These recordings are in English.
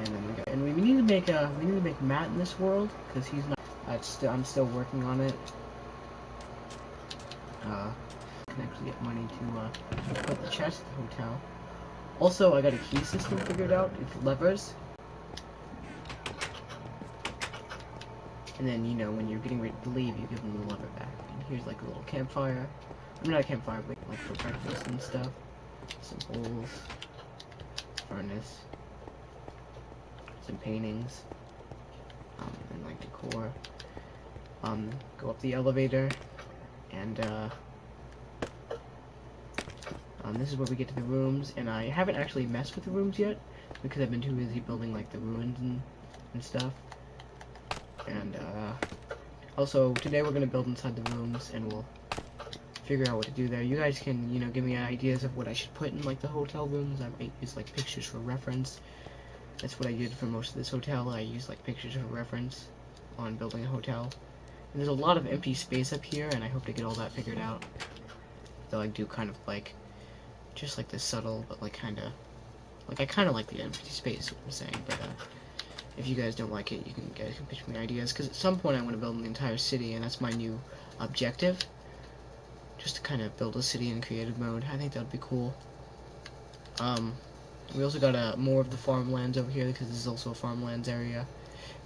And then we need to make Matt in this world because he's not. I'm still working on it. Can actually get money to put the chest at the hotel. Also, I got a key system figured out. It's levers. And then, you know, when you're getting ready to leave, you give them the lever back. And here's like a little campfire. I'm not a campfire, but like for breakfast and stuff. Some holes. Furnace. Some paintings. And like decor. Go up the elevator. And, this is where we get to the rooms. And I haven't actually messed with the rooms yet. Because I've been too busy building like the ruins and stuff. And also today we're gonna build inside the rooms and we'll figure out what to do there. You guys can, you know, give me ideas of what I should put in like the hotel rooms. I might use like pictures for reference. That's what I did for most of this hotel. I used like pictures for reference on building a hotel. And there's a lot of empty space up here, and I hope to get all that figured out. Though I do kind of like just like this subtle, but like kind of like I kind of like the empty space. What I'm saying, but if you guys don't like it, you can pitch me ideas, because at some point I want to build an entire city, and that's my new objective. Just to kind of build a city in creative mode. I think that would be cool. We also got more of the farmlands over here, because this is also a farmlands area.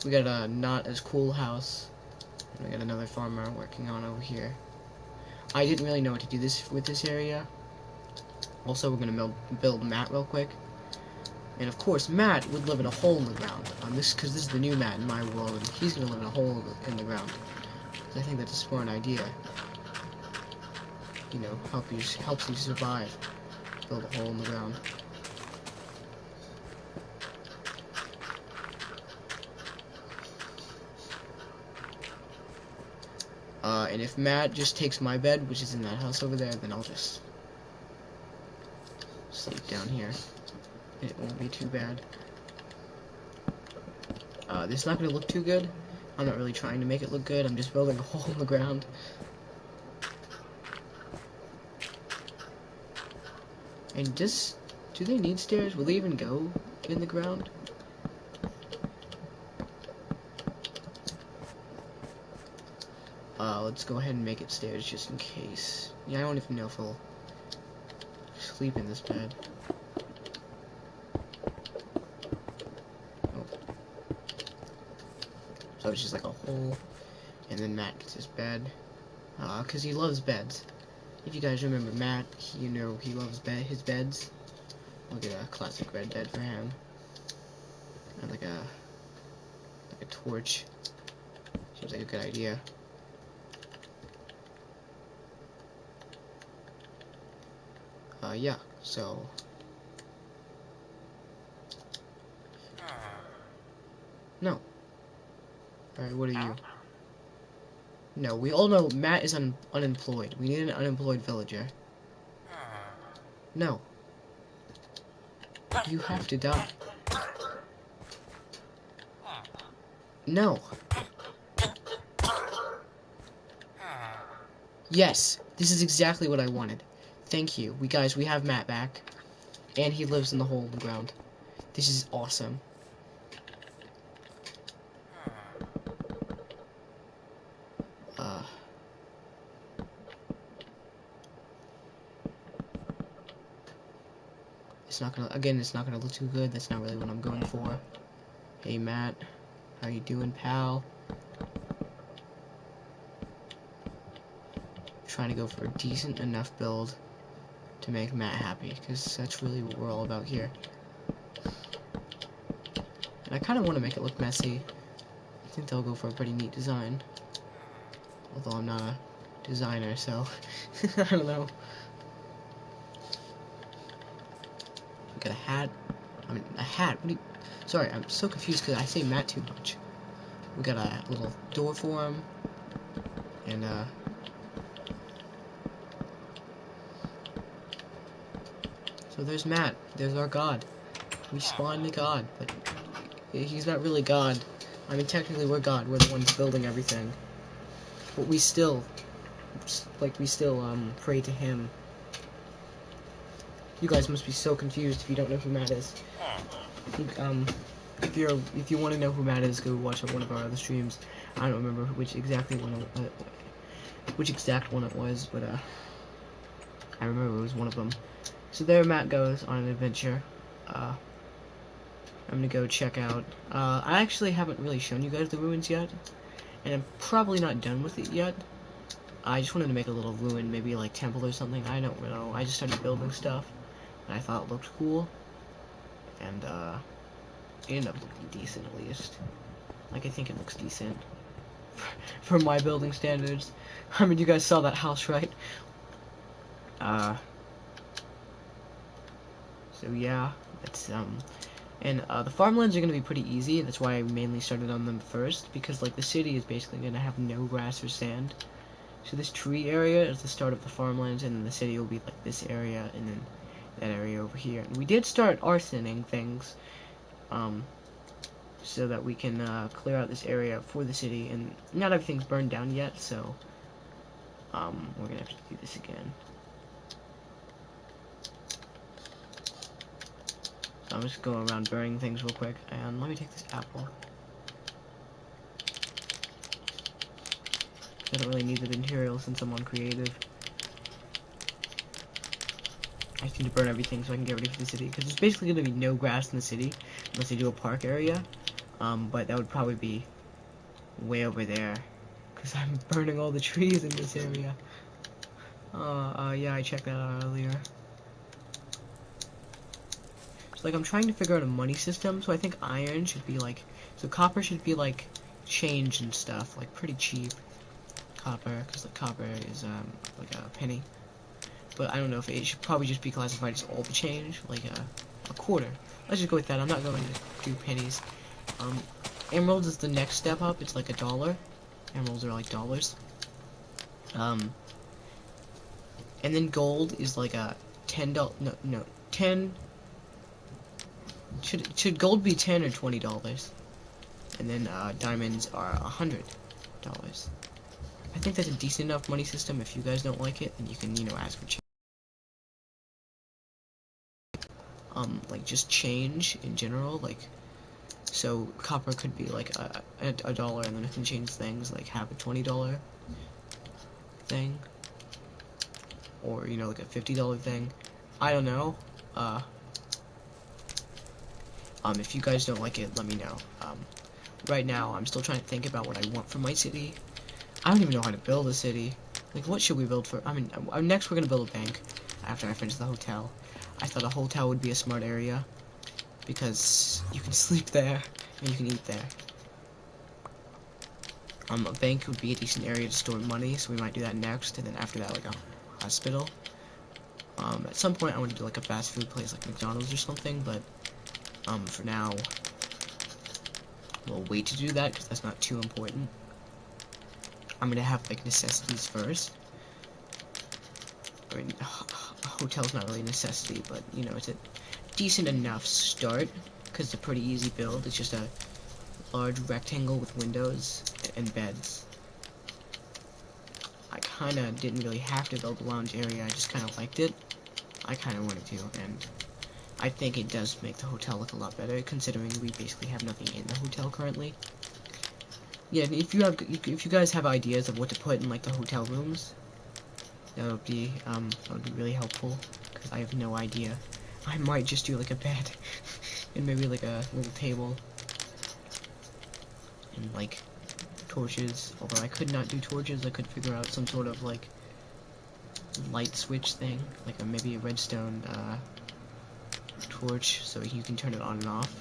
We got a not as cool house, and we got another farmer working on over here. I didn't really know what to do with this area. Also, we're gonna build Matt real quick. And of course, Matt would live in a hole in the ground. Because this is the new Matt in my world, and he's gonna live in a hole in the ground. I think that's a smart idea. You know, helps you survive. Build a hole in the ground. And if Matt just takes my bed, which is in that house over there, then I'll just sleep down here. It won't be too bad. This is not going to look too good. I'm not really trying to make it look good. I'm just building a hole in the ground. And do they need stairs? Will they even go in the ground? Let's go ahead and make it stairs just in case. Yeah, I don't even know if I'll sleep in this bed. So it's just like a hole, and then Matt gets his bed, because he loves beds. If you guys remember Matt, you know he loves his beds. We'll get a classic red bed for him, and like a torch. Seems like a good idea. Yeah, so no. Alright, what are you? No, we all know Matt is unemployed. We need an unemployed villager. No. You have to die. No. Yes, this is exactly what I wanted. Thank you. We have Matt back. And he lives in the hole in the ground. This is awesome. It's not gonna look too good. That's not really what I'm going for. Hey Matt, how you doing, pal? Trying to go for a decent enough build to make Matt happy, because that's really what we're all about here. And I kind of want to make it look messy. I think they'll go for a pretty neat design. Although I'm not a designer, so I don't know. We got a hat. I mean, a hat. What do you... Sorry, I'm so confused because I say Matt too much. We got a little door for him. And, so there's Matt. There's our god. We spawned the god, but he's not really God. I mean, technically we're God. We're the ones building everything. But we still, pray to him. You guys must be so confused if you don't know who Matt is. if you want to know who Matt is, go watch one of our other streams. I don't remember which exact one it was, but I remember it was one of them. So there Matt goes on an adventure. I'm gonna go check out. I actually haven't really shown you guys the ruins yet, and I'm probably not done with it yet. I just wanted to make a little ruin, maybe like temple or something. I don't know. I just started building stuff, and I thought it looked cool, and it ended up looking decent at least. Like, I think it looks decent for my building standards. I mean, you guys saw that house, right? So yeah, it's and the farmlands are gonna be pretty easy. That's why I mainly started on them first, because like the city is basically gonna have no grass or sand. So this tree area is the start of the farmlands, and then the city will be like this area, and then that area over here. And we did start arsoning things, so that we can clear out this area for the city. And not everything's burned down yet, so we're gonna have to do this again. So I'm just going around burning things real quick, and let me take this apple. I don't really need the material since I'm on creative. I just need to burn everything so I can get ready for the city, because there's basically going to be no grass in the city unless they do a park area. But that would probably be way over there, because I'm burning all the trees in this area. Yeah, I checked that out earlier. So like, I'm trying to figure out a money system, so I think iron should be like, so copper should be like change and stuff, like pretty cheap. Copper, because the copper is like a penny. But I don't know if it should probably just be classified as all the change, like a quarter. Let's just go with that. I'm not going to do pennies. Emeralds is the next step up. It's like $1. Emeralds are like dollars. And then gold is like a $10. No, 10. Should gold be $10 or $20? And then diamonds are $100. I think that's a decent enough money system. If you guys don't like it, then you can, ask for change. Like just change in general, like, so copper could be like a dollar, and then it can change things, like have a $20 thing, or, like a $50 thing. I don't know. If you guys don't like it, let me know. Right now, I'm still trying to think about what I want for my city. I don't even know how to build a city. Like, what should we build for? I mean, next we're gonna build a bank after I finish the hotel. I thought a hotel would be a smart area because you can sleep there and you can eat there. A bank would be a decent area to store money, so we might do that next, and then after that, like a hospital. At some point, I want to do like a fast food place, like McDonald's or something, but for now, we'll wait to do that because that's not too important. I'm gonna have like necessities first. I mean, a hotel's not really a necessity, but it's a decent enough start because it's a pretty easy build. It's just a large rectangle with windows and beds. I kind of didn't really have to build a lounge area. I just kind of liked it. I kind of wanted to, and I think it does make the hotel look a lot better considering we basically have nothing in the hotel currently. Yeah, if you guys have ideas of what to put in like the hotel rooms, that would be really helpful because I have no idea. I might just do like a bed and maybe like a little table and like torches. Although I could not do torches, I could figure out some sort of like light switch thing, like maybe a redstone torch, so you can turn it on and off.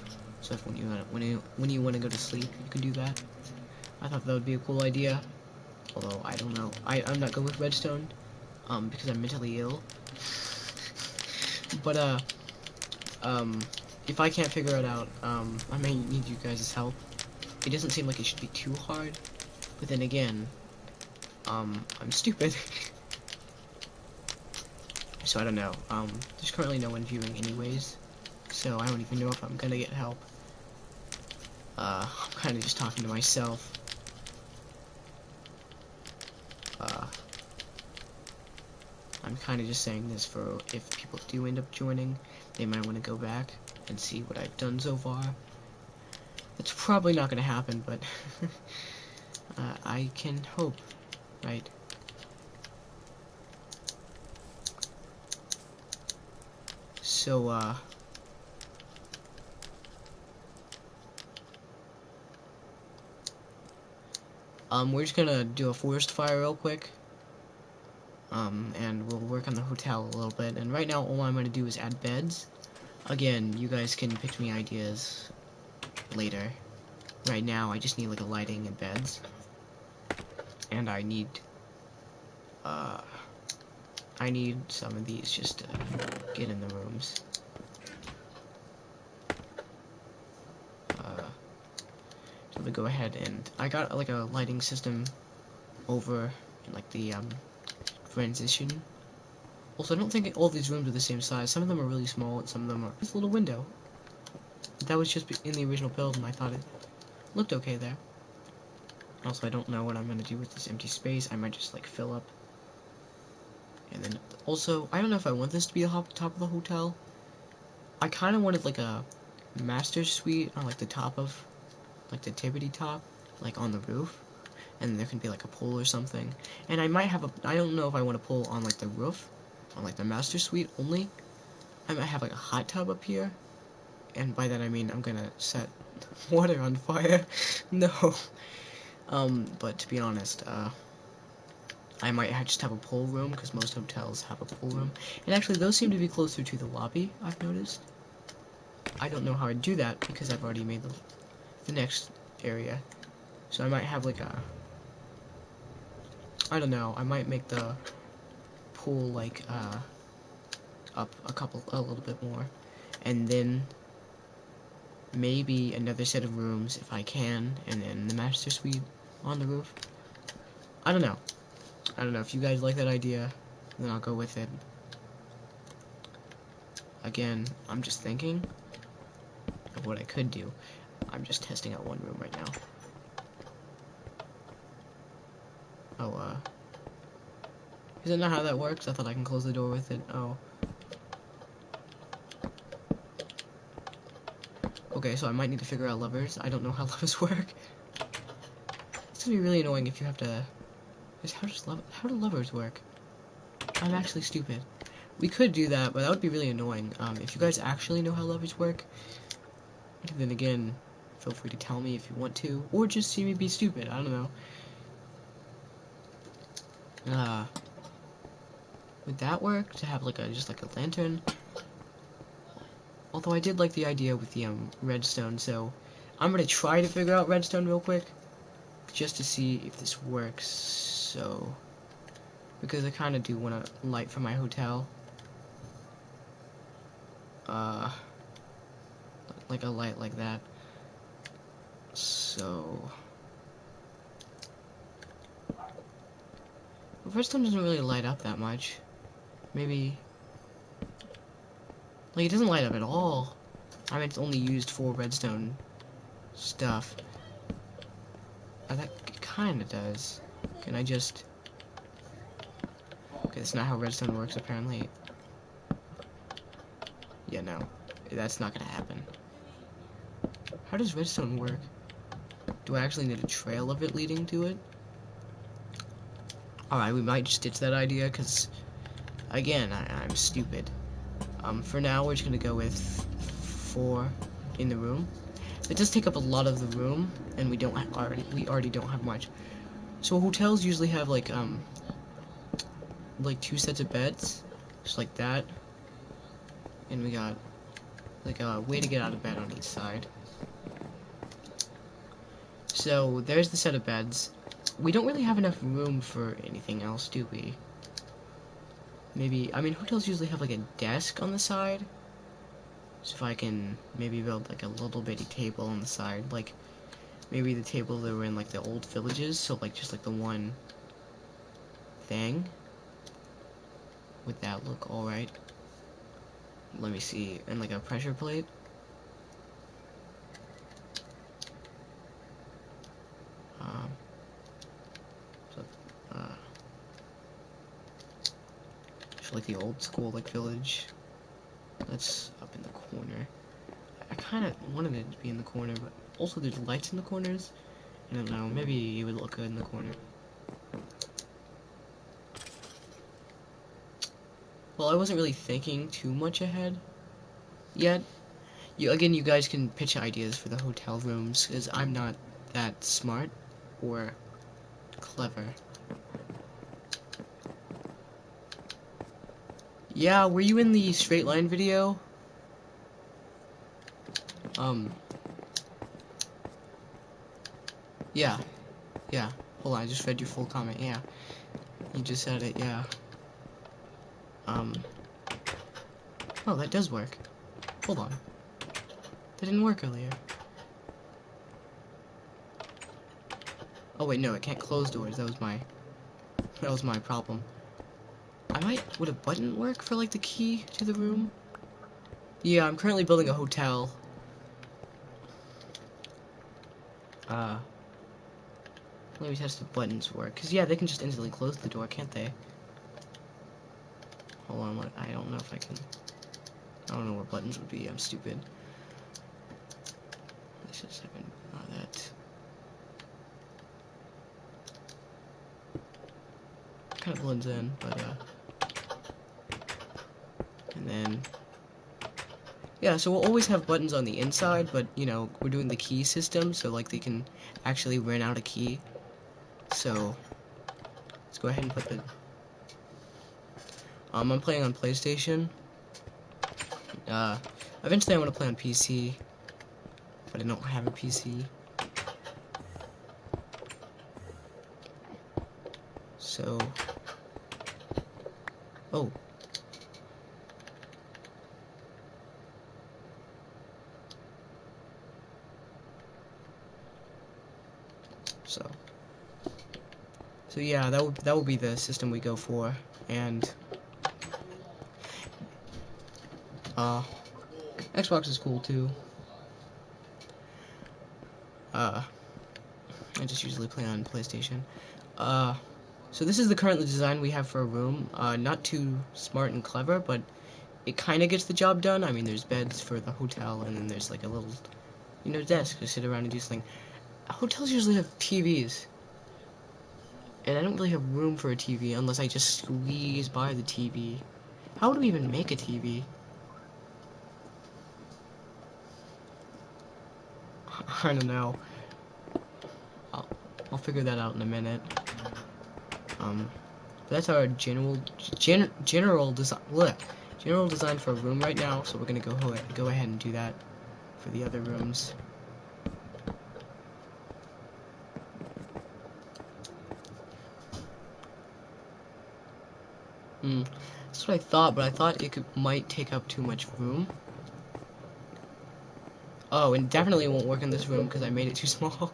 So if when you want to go to sleep, you can do that. I thought that would be a cool idea. Although I don't know, I'm not good with redstone, because I'm mentally ill. But if I can't figure it out, I may need you guys' help. It doesn't seem like it should be too hard, but then again, I'm stupid. So I don't know. There's currently no one viewing anyways, so I don't even know if I'm gonna get help. I'm kind of just talking to myself. I'm kind of just saying this for if people do end up joining, they might want to go back and see what I've done so far. It's probably not gonna happen, but I can hope, right? So, we're just gonna do a forest fire real quick. And we'll work on the hotel a little bit. And right now, all I'm gonna do is add beds. Again, you guys can pitch me ideas later. Right now, I just need like a lighting and beds. And I need some of these just to get in the rooms. So we go ahead and I got like a lighting system over in like the transition. Also, I don't think all these rooms are the same size. Some of them are really small, and some of them are this little window. That was just in the original build, and I thought it looked okay there. Also, I don't know what I'm gonna do with this empty space. I might just like fill up. And then also, I don't know if I want this to be the top of the hotel. I kind of wanted like a master suite on like the top of, like the tippity top, like on the roof. And there can be like a pool or something. And I might have a, I don't know if I want to pull on like the roof, on like the master suite only. I might have like a hot tub up here. And by that I mean I'm gonna set water on fire. No. But to be honest, I might just have a pool room, because most hotels have a pool room. And actually, those seem to be closer to the lobby, I've noticed. I don't know how I'd do that, because I've already made the next area. So I might have like a, I don't know, I might make the pool like, up a little bit more. And then maybe another set of rooms if I can, and then the master suite on the roof. I don't know. I don't know if you guys like that idea, then I'll go with it. Again, I'm just thinking of what I could do. I'm just testing out one room right now. Oh, is that not how that works? I thought I can close the door with it. Oh. Okay, so I might need to figure out levers. I don't know how levers work. It's gonna be really annoying if you have to... How do levers work? I'm actually stupid. We could do that, but that would be really annoying. If you guys actually know how levers work, then again, feel free to tell me if you want to, or just see me be stupid. I don't know. Would that work to have like just like a lantern? Although I did like the idea with the redstone, so I'm gonna try to figure out redstone real quick, just to see if this works. So, because I kind of do want a light for my hotel. Like a light like that. So, redstone doesn't really light up that much. Maybe, like it doesn't light up at all. I mean, it's only used for redstone stuff. That kind of does. Can I just... Okay, that's not how redstone works, apparently. Yeah, no. That's not gonna happen. How does redstone work? Do I actually need a trail of it leading to it? Alright, we might just ditch that idea, because, again, I'm stupid. For now, we're just gonna go with 4 in the room. It does take up a lot of the room, and we already don't have much. So hotels usually have like 2 sets of beds, just like that. And we got like a way to get out of bed on each side. So there's the set of beds. We don't really have enough room for anything else, do we? Maybe, I mean, hotels usually have like a desk on the side. So if I can maybe build like a little bitty table on the side, like maybe the table that were in like the old villages, so like just like the one thing. Would that look alright? Let me see, and like a pressure plate. Just like the old school like village. That's up in the corner. I kind of wanted it to be in the corner, but Also, there's lights in the corners. I don't know, maybe it would look good in the corner. Well, I wasn't really thinking too much ahead yet. You guys can pitch ideas for the hotel rooms, because I'm not that smart or clever. Yeah, were you in the straight line video? Yeah, yeah. Hold on, I just read your full comment. Yeah, you just said it. Yeah. Oh, that does work. Hold on. That didn't work earlier. Oh wait, no, it can't close doors. That was my problem. Would a button work for like the key to the room? Yeah, I'm currently building a hotel. Let me test if buttons work. Cause yeah, they can just instantly close the door, can't they? Hold on, I don't know if I can. I don't know what buttons would be. I'm stupid. Let's just have that. Kind of blends in, but and then yeah, so we'll always have buttons on the inside, but you know, we're doing the key system, so like they can actually rent out a key. So let's go ahead and put the I'm playing on PlayStation. Eventually I want to play on PC, but I don't have a PC. So oh. So yeah, that will be the system we go for, and Xbox is cool too. I just usually play on PlayStation. So this is the current design we have for a room. Not too smart and clever, but it kind of gets the job done. I mean, there's beds for the hotel, and then there's like a little, you know, desk to sit around and do something. Hotels usually have TVs. And I don't really have room for a TV unless I just squeeze by the TV. How would we even make a TV? I don't know. I'll figure that out in a minute. But that's our general design. General design for a room right now. So we're gonna go ahead and do that for the other rooms. That's what I thought, but I thought it might take up too much room. Oh, and definitely won't work in this room because I made it too small.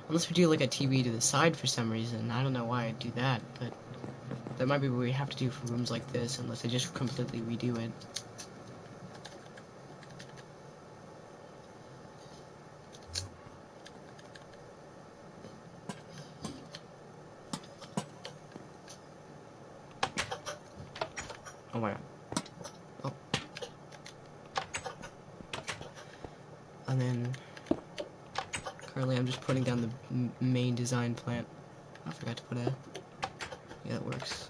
Unless we do like a TV to the side for some reason. I don't know why I'd do that, but that might be what we have to do for rooms like this, unless I just completely redo it. Oh my god. Oh. And then currently I'm just putting down the main design plant. I forgot to put a... Yeah, that works.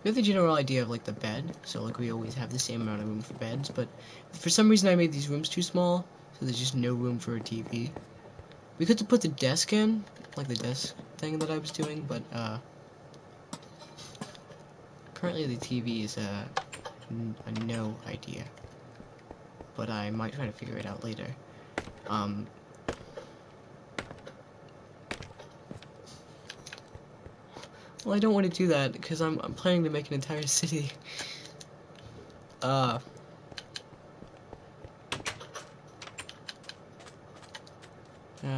We have the general idea of like the bed, so like we always have the same amount of room for beds, but for some reason I made these rooms too small, so there's just no room for a TV. We could put the desk in, like the desk thing that I was doing, but currently the TV is a no idea. But I might try to figure it out later. Well, I don't want to do that because I'm planning to make an entire city. Yeah,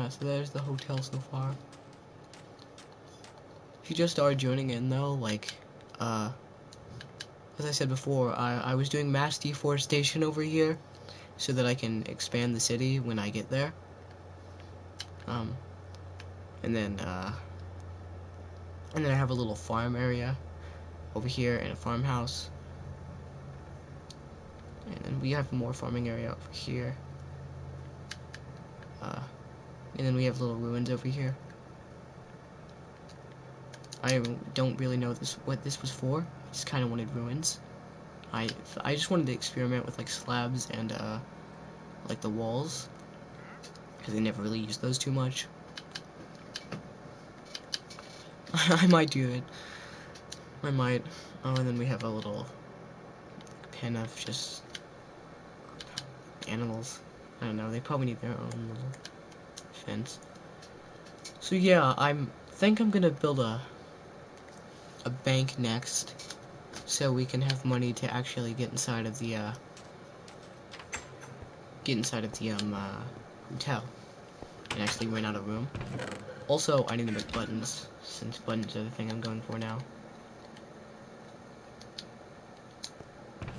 so there's the hotel so far. If you just are joining in though, like, as I said before, I was doing mass deforestation over here so that I can expand the city when I get there. And then I have a little farm area over here and a farmhouse. And then we have more farming area over here. And then we have little ruins over here. I don't really know what this was for. I just kind of wanted ruins. I just wanted to experiment with like slabs and like the walls, because they never really use those too much. I might do it. I might. Oh, and then we have a little pen of just animals. I don't know. They probably need their own little fence. So yeah, think I'm gonna build a bank next, so we can have money to actually get inside of the hotel and actually rent out a room. Also, I need to make buttons, since buttons are the thing I'm going for now.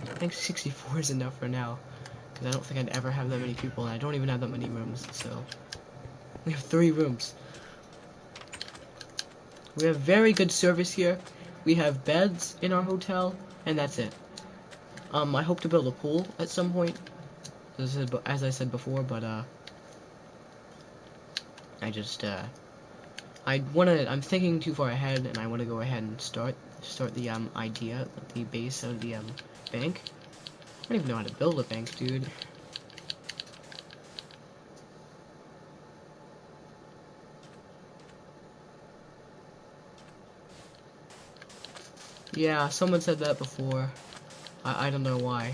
I think 64 is enough for now, because I don't think I'd ever have that many people, and I don't even have that many rooms, so we have 3 rooms. We have very good service here. We have beds in our hotel, and that's it. I hope to build a pool at some point, as I said before, but I'm thinking too far ahead, and I want to go ahead and start the idea, the base of the bank. I don't even know how to build a bank, dude. Yeah, someone said that before. I don't know why.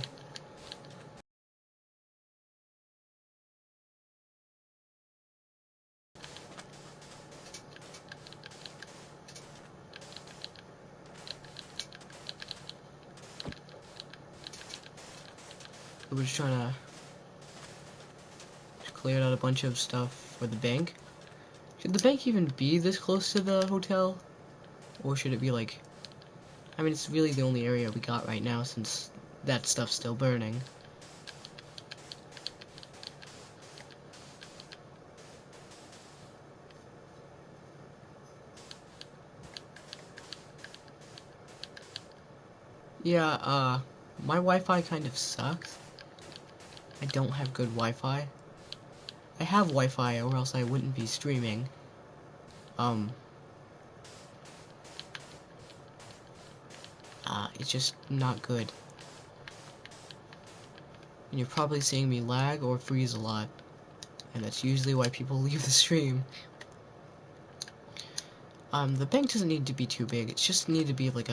We were just trying to clear out a bunch of stuff for the bank. Should the bank even be this close to the hotel? Or should it be like... I mean, it's really the only area we got right now, since that stuff's still burning. Yeah, my Wi-Fi kind of sucks. I don't have good Wi-Fi. I have Wi-Fi, or else I wouldn't be streaming. It's just not good. And you're probably seeing me lag or freeze a lot. And that's usually why people leave the stream. The bank doesn't need to be too big. It just need to be like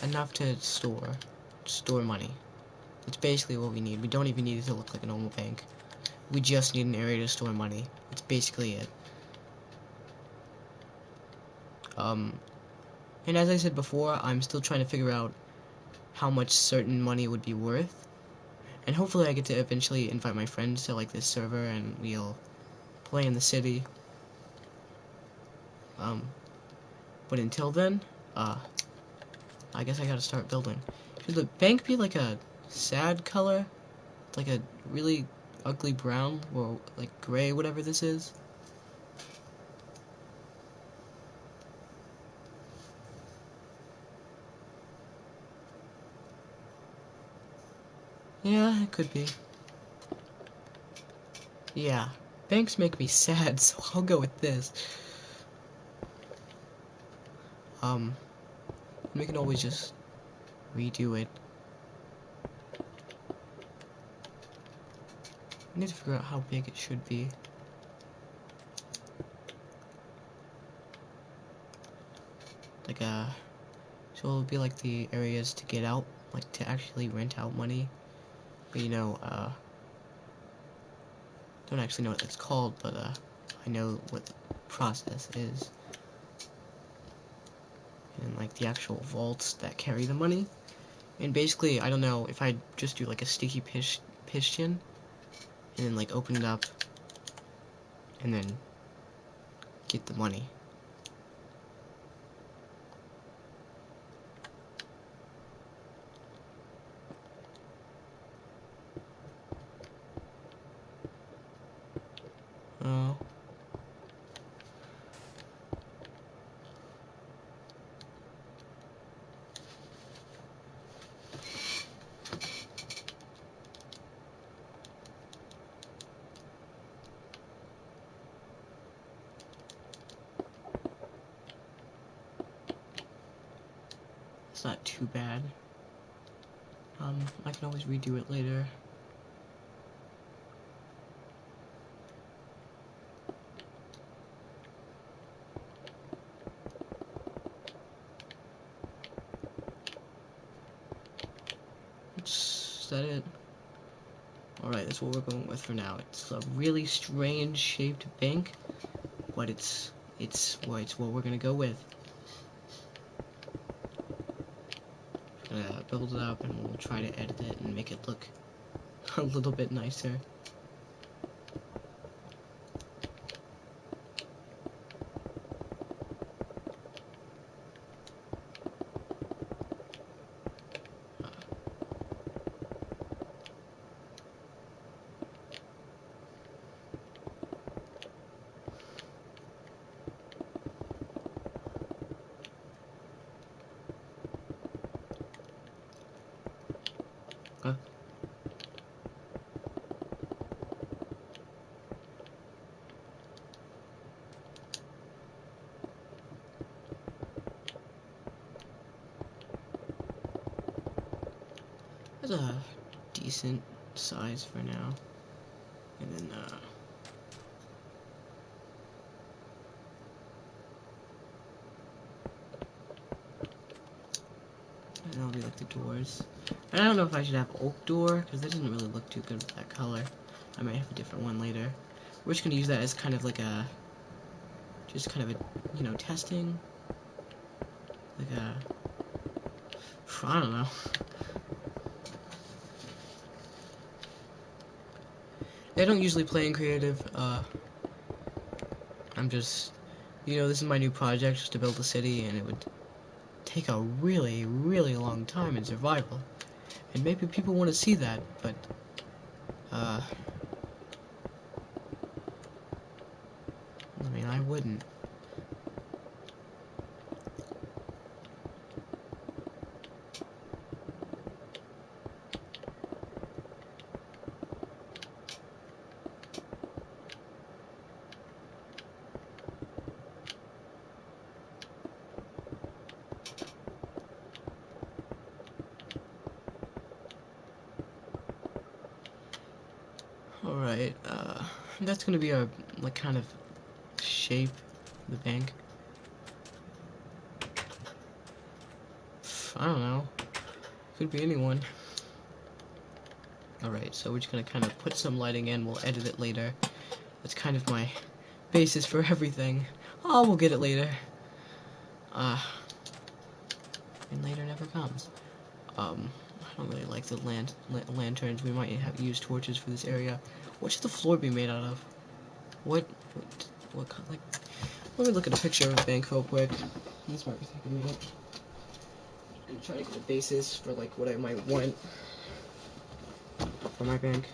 enough to store money. That's basically what we need. We don't even need it to look like a normal bank. We just need an area to store money. That's basically it. And as I said before, I'm still trying to figure out how much certain money would be worth. And hopefully I get to eventually invite my friends to like this server and we'll play in the city. But until then, I guess I gotta start building. Should the bank be like a sad color? Like a really ugly brown or like gray, whatever this is? Yeah, it could be. Yeah, banks make me sad, so I'll go with this. We can always just redo it. I need to figure out how big it should be. Like, so it'll be like the areas to get out, like to actually rent out money. But you know, don't actually know what it's called, but I know what the process is. And like the actual vaults that carry the money. And basically, I don't know if I just do like a sticky piston and then like open it up and then get the money. Oh. It's not too bad. I can always redo it later. Is that it? Alright, that's what we're going with for now. It's a really strange shaped bank, but it's what we're gonna go with. Gonna build it up and we'll try to edit it and make it look a little bit nicer. That's a decent size for now. And then, and that'll be like the doors. And I don't know if I should have oak door, because that doesn't really look too good with that color. I might have a different one later. We're just gonna use that as kind of like a, just kind of a, you know, testing. Like a, I don't know. I don't usually play in creative. I'm just, you know, this is my new project, just to build a city, and it would take a really, really long time in survival. And maybe people want to see that, but, I mean, I wouldn't. Alright, that's gonna be our, like, kind of shape of the bank. I don't know. Could be anyone. Alright, so we're just gonna kind of put some lighting in, we'll edit it later. That's kind of my basis for everything. Oh, we'll get it later. And later never comes. I don't really like the lanterns. We might have used torches for this area. What should the floor be made out of? What like? Let me look at a picture of the bank real quick. This might be taking a minute. I'm trying to get a basis for like what I might want for my bank.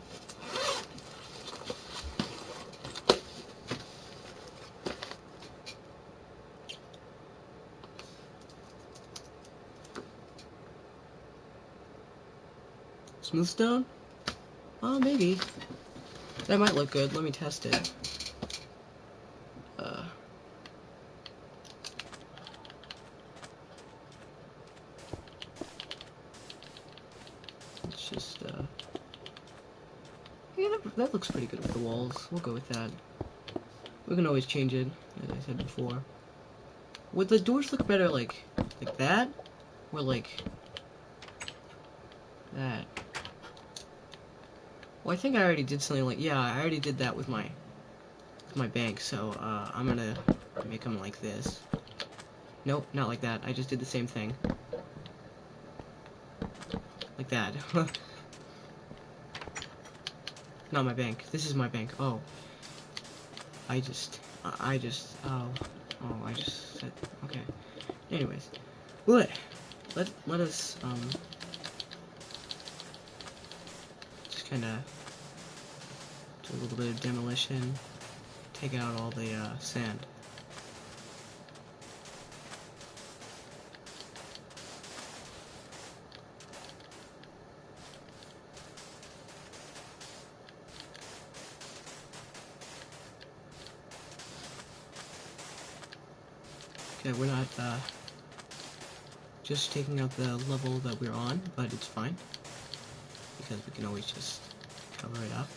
Smooth stone? Oh, maybe. That might look good. Let me test it. It's just, yeah, that looks pretty good with the walls. We'll go with that. We can always change it, as I said before. Would the doors look better like that? Or like that? Well, I think I already did something like, yeah, I already did that with my bank, so, I'm gonna make them like this. Nope, not like that. I just did the same thing. Like that. Not my bank. This is my bank. Oh. I just said, okay. Anyways. Let us, just kinda do a little bit of demolition. Take out all the, sand. Okay, we're not, just taking out the level that we're on, but it's fine, because we can always just cover it up.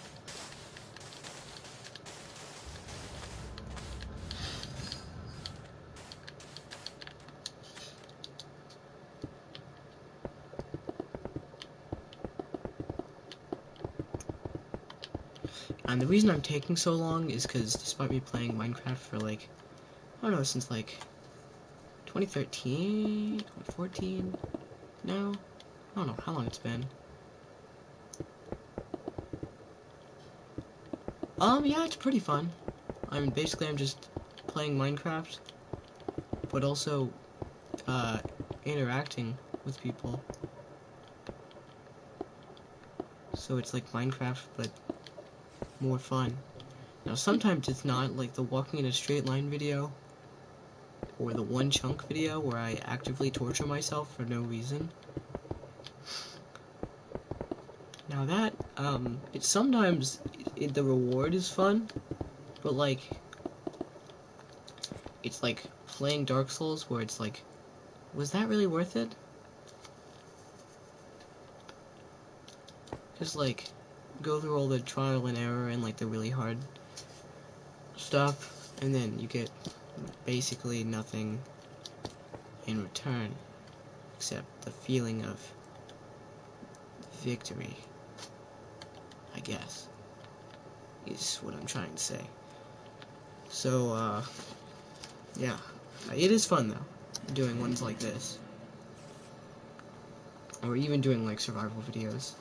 And the reason I'm taking so long is because despite me playing Minecraft for like, I don't know, since like 2013, 2014, now, I don't know how long it's been. Yeah, it's pretty fun. I mean, basically I'm just playing Minecraft, but also, interacting with people. So it's like Minecraft, but more fun. Now, sometimes it's not, like the walking in a straight line video, or the one chunk video where I actively torture myself for no reason. Now that, it's sometimes, the reward is fun, but like, it's like playing Dark Souls where it's like, was that really worth it? Just like, go through all the trial and error and like the really hard stuff, and then you get basically nothing in return, except the feeling of victory, I guess, is what I'm trying to say. So, yeah. It is fun, though, doing ones like this. Or even doing, like, survival videos.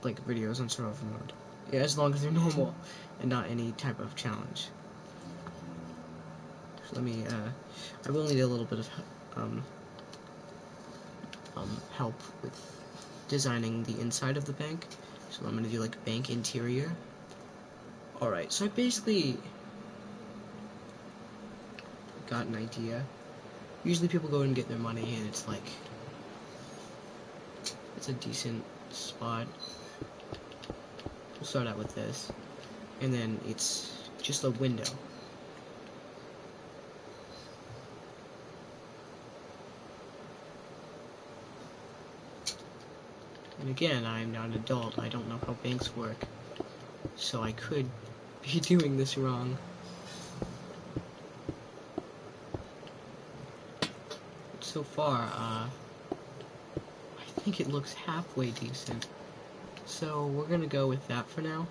Like, videos on survival mode. Yeah, as long as they're normal, and not any type of challenge. So let me, I will need a little bit of, help with designing the inside of the bank. So I'm gonna do, like, bank interior. Alright, so I basically got an idea. Usually people go and get their money, and it's like, it's a decent spot. We'll start out with this, and then it's just a window. And again, I'm not an adult, I don't know how banks work, so I could be doing this wrong. But so far, I think it looks halfway decent. So we're gonna go with that for now.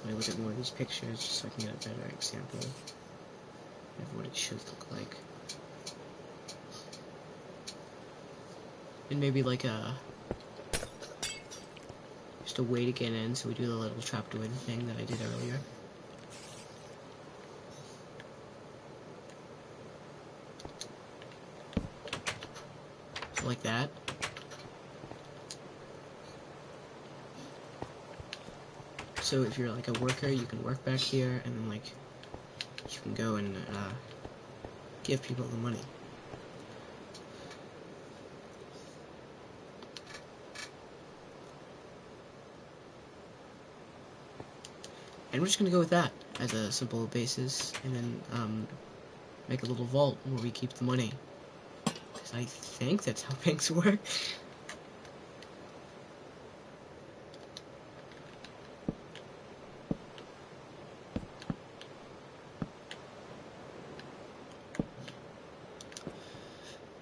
Let me look at more of these pictures just so I can get a better example of what it should look like. And maybe like just a way to get in, so we do the little trapdoor thing that I did earlier. So like that. So if you're like a worker, you can work back here, and then like you can go and give people the money. And we're just gonna go with that as a simple basis, and then make a little vault where we keep the money. Because I think that's how banks work.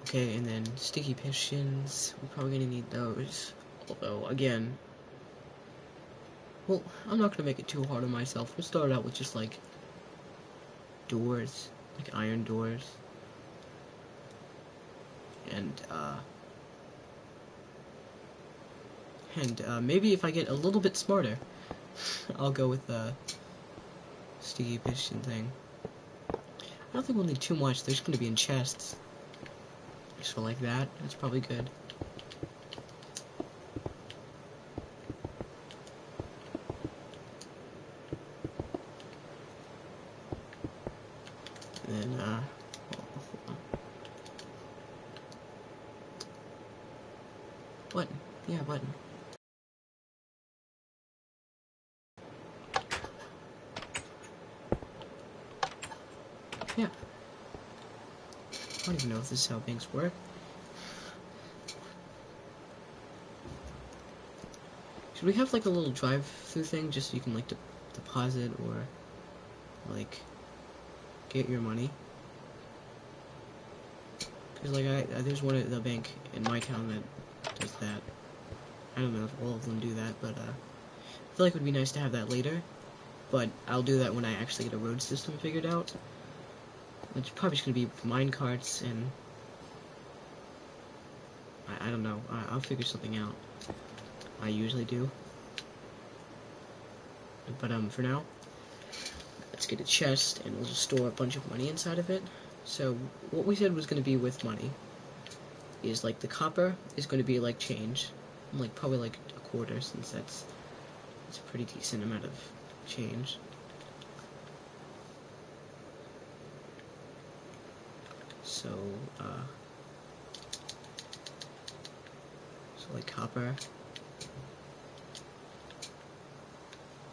Okay, and then sticky pistons, we're probably gonna need those. Although, again, well, I'm not gonna make it too hard on myself. We'll start out with just like doors, like iron doors. And maybe if I get a little bit smarter, I'll go with the sticky piston thing. I don't think we'll need too much. There's gonna be in chests. So like that, that's probably good. And then, hold on. Button. Yeah, button. Yeah. don't even know if this is how banks work. Should we have like a little drive-through thing just so you can like deposit or like get your money? Because like there's one at the bank in my town that does that. I don't know if all of them do that, but I feel like it would be nice to have that later. But I'll do that when I actually get a road system figured out. It's probably just gonna be mine carts and I don't know. I'll figure something out. I usually do. But for now, let's get a chest and we'll just store a bunch of money inside of it. So what we said was going to be with money is like the copper is going to be like change, like probably like a quarter, since it's a pretty decent amount of change. So like copper,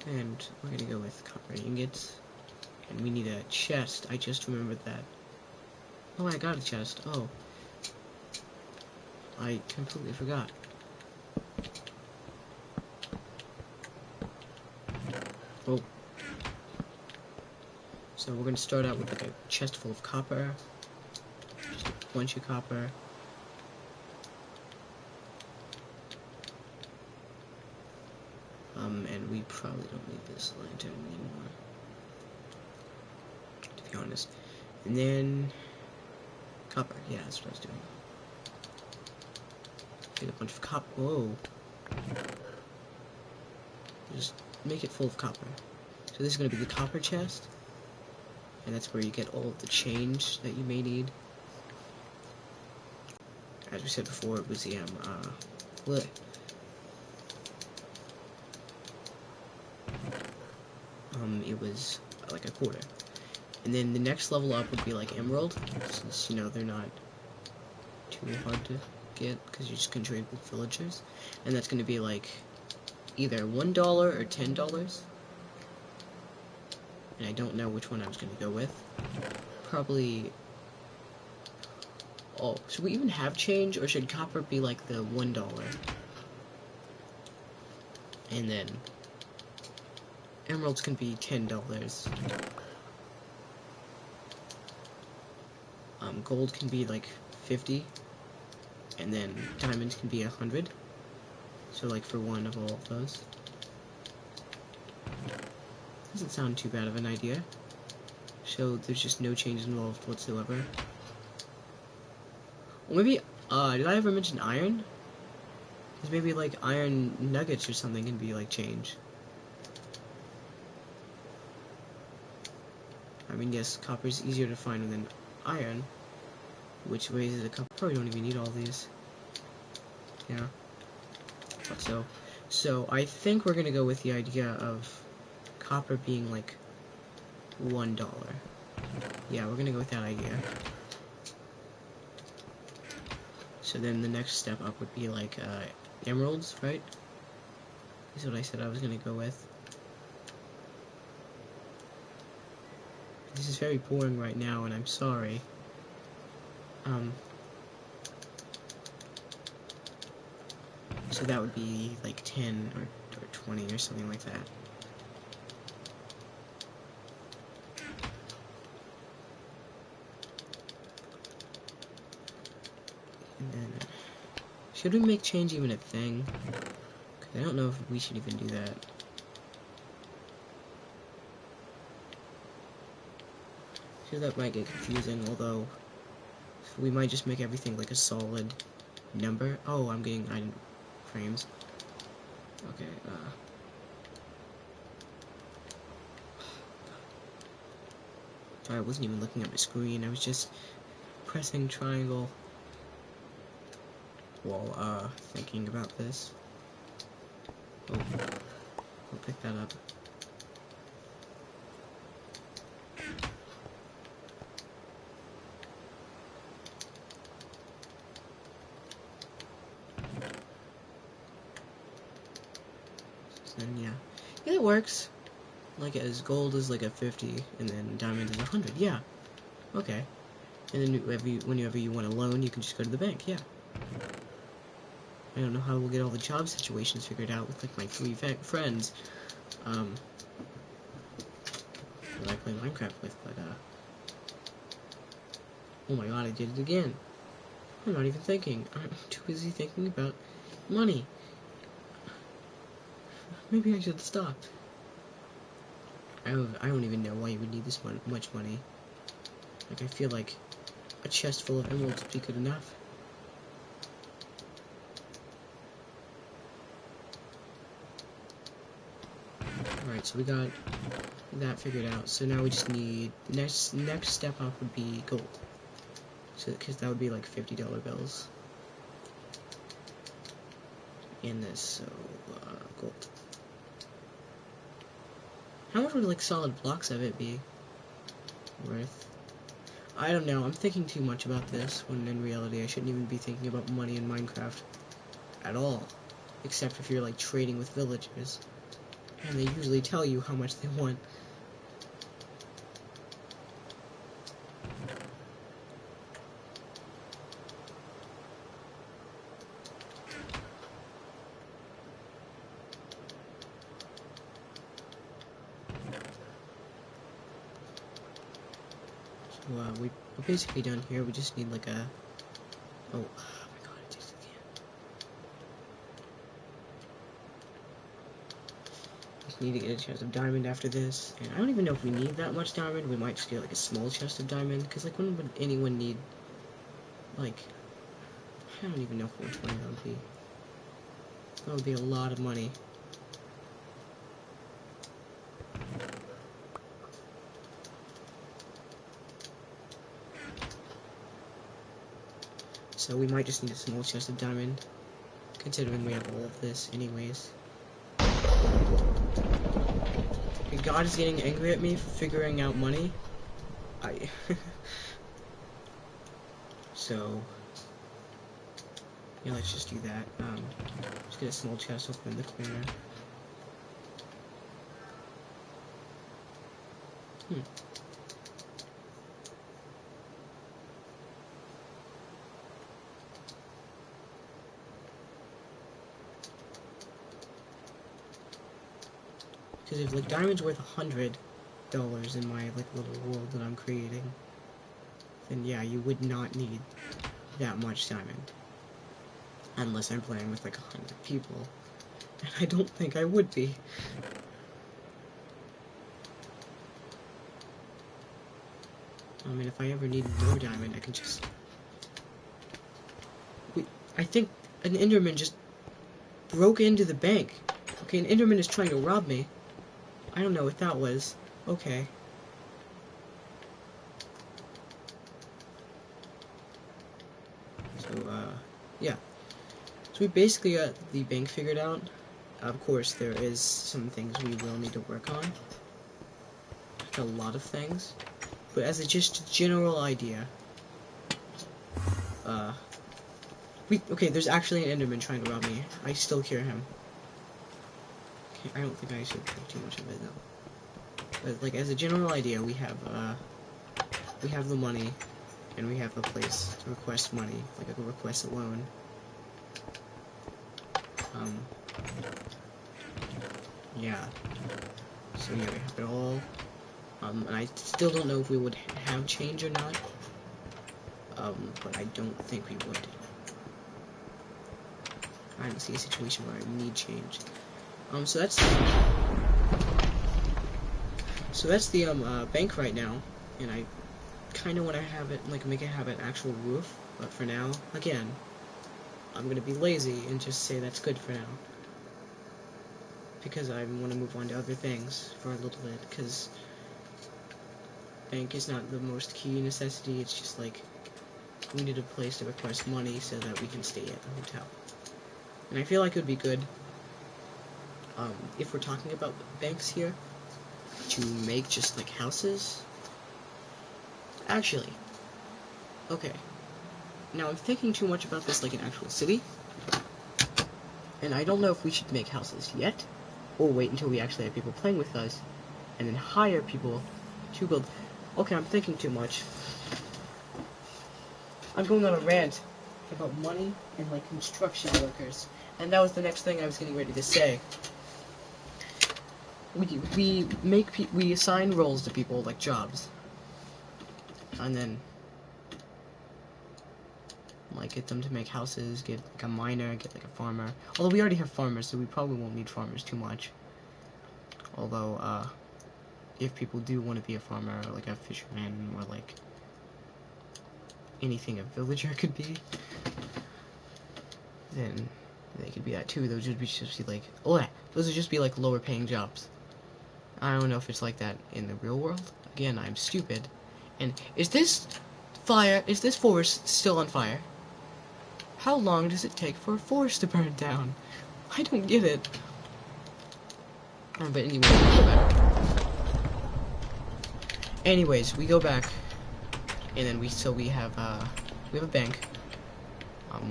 and we're gonna go with copper ingots, and we need a chest. I just remembered that. Oh, I got a chest. Oh, I completely forgot. Oh. So we're gonna start out with like a chest full of copper, just a bunch of copper. And we probably don't need this lantern anymore, to be honest. And then copper, yeah, that's what I was doing. Get a bunch of copper. Whoa. Just make it full of copper. So this is going to be the copper chest, and that's where you get all of the change that you may need. As we said before, it was the it was like a quarter. And then the next level up would be like emerald, since you know they're not too hard to get because you just can trade with villagers, and that's going to be like either $1 or $10. And I don't know which one I was going to go with. Probably. Oh, should we even have change, or should copper be like the $1? And then emeralds can be $10. Gold can be like 50, and then diamonds can be 100. So like for one of all of those. Doesn't sound too bad of an idea. So there's just no change involved whatsoever. Or maybe, did I ever mention iron? Because maybe like iron nuggets or something can be like change. I mean, yes, copper is easier to find than iron, which raises a couple. Probably don't even need all these. Yeah. Thought so. So I think we're gonna go with the idea of copper being like $1. Yeah, we're gonna go with that idea. So then the next step up would be like emeralds, right? Is what I said I was gonna go with. This is very boring right now, and I'm sorry. So that would be like 10 or 20 or something like that. And then, should we make change even a thing? Because I don't know if we should even do that. So that might get confusing, although we might just make everything like a solid number. Oh, I'm getting item frames. Okay, I wasn't even looking at my screen, I was just pressing triangle while, thinking about this. Oh, I'll pick that up. And yeah, it works. Like as gold is like a 50, and then diamond is 100. Yeah, okay. And then whenever you want a loan, you can just go to the bank. Yeah. I don't know how we'll get all the job situations figured out with like my 3 friends that I play Minecraft with, but oh my god, I did it again. I'm not even thinking. I'm too busy thinking about money. Maybe I should stop. I don't even know why you would need this much money. Like, I feel like a chest full of emeralds would be good enough. Alright, so we got that figured out. So now we just need, next step up would be gold. So, because that would be like $50 bills. In this, so, gold. How much would like solid blocks of it be worth? I don't know, I'm thinking too much about this, when in reality I shouldn't even be thinking about money in Minecraft at all. Except if you're like trading with villagers. And they usually tell you how much they want. So, we're basically done here. We just need like a... Oh my god, it takes it again. Just need to get a chest of diamond after this. And I don't even know if we need that much diamond. We might just get like a small chest of diamond. Because like when would anyone need... Like... I don't even know if 120 that would be. That would be a lot of money. So we might just need a small chest of diamond, considering we have all of this anyways. Okay, God is getting angry at me for figuring out money. So, yeah, let's just do that. Just get a small chest open in the corner. Because if like diamond's worth $100 in my like little world that I'm creating, then yeah, you would not need that much diamond. Unless I'm playing with like 100 people. And I don't think I would be. I mean, if I ever need more diamond, I can just... Wait, I think an Enderman just broke into the bank. Okay, an Enderman is trying to rob me. I don't know what that was. Okay. So, yeah. So we basically got the bank figured out. Of course, there is some things we will need to work on. Like a lot of things. But as a just general idea, okay, there's actually an Enderman trying to rob me. I still hear him. Okay, I don't think I should take too much of it though. But like as a general idea, we have the money, and we have a place to request money, like I can request a loan. Yeah. So yeah, we have it all. And I still don't know if we would have change or not. But I don't think we would. I don't see a situation where I need change. So that's the bank right now, and I kind of want to have it, like, make it have an actual roof, but for now, again, I'm gonna be lazy and just say that's good for now. Because I want to move on to other things for a little bit, because bank is not the most key necessity, it's just like, we need a place to request money so that we can stay at the hotel. And I feel like it would be good, if we're talking about banks here, to make just like houses. Actually, okay, now I'm thinking too much about this like an actual city, and I don't know if we should make houses yet, or wait until we actually have people playing with us, and then hire people to build. Okay, I'm thinking too much. I'm going on a rant about money and like construction workers, and that was the next thing I was getting ready to say. We assign roles to people like jobs, and then like get them to make houses, get like a miner, get like a farmer. Although we already have farmers, so we probably won't need farmers too much. Although if people do want to be a farmer, or like a fisherman, or like anything a villager could be, then they could be that too. Those would just be like, oh, those would just be like lower paying jobs. I don't know if it's like that in the real world. Again, I'm stupid. And is this forest still on fire? How long does it take for a forest to burn down? I don't get it. But anyway, we go back. Anyways, we go back, and then we have a bank.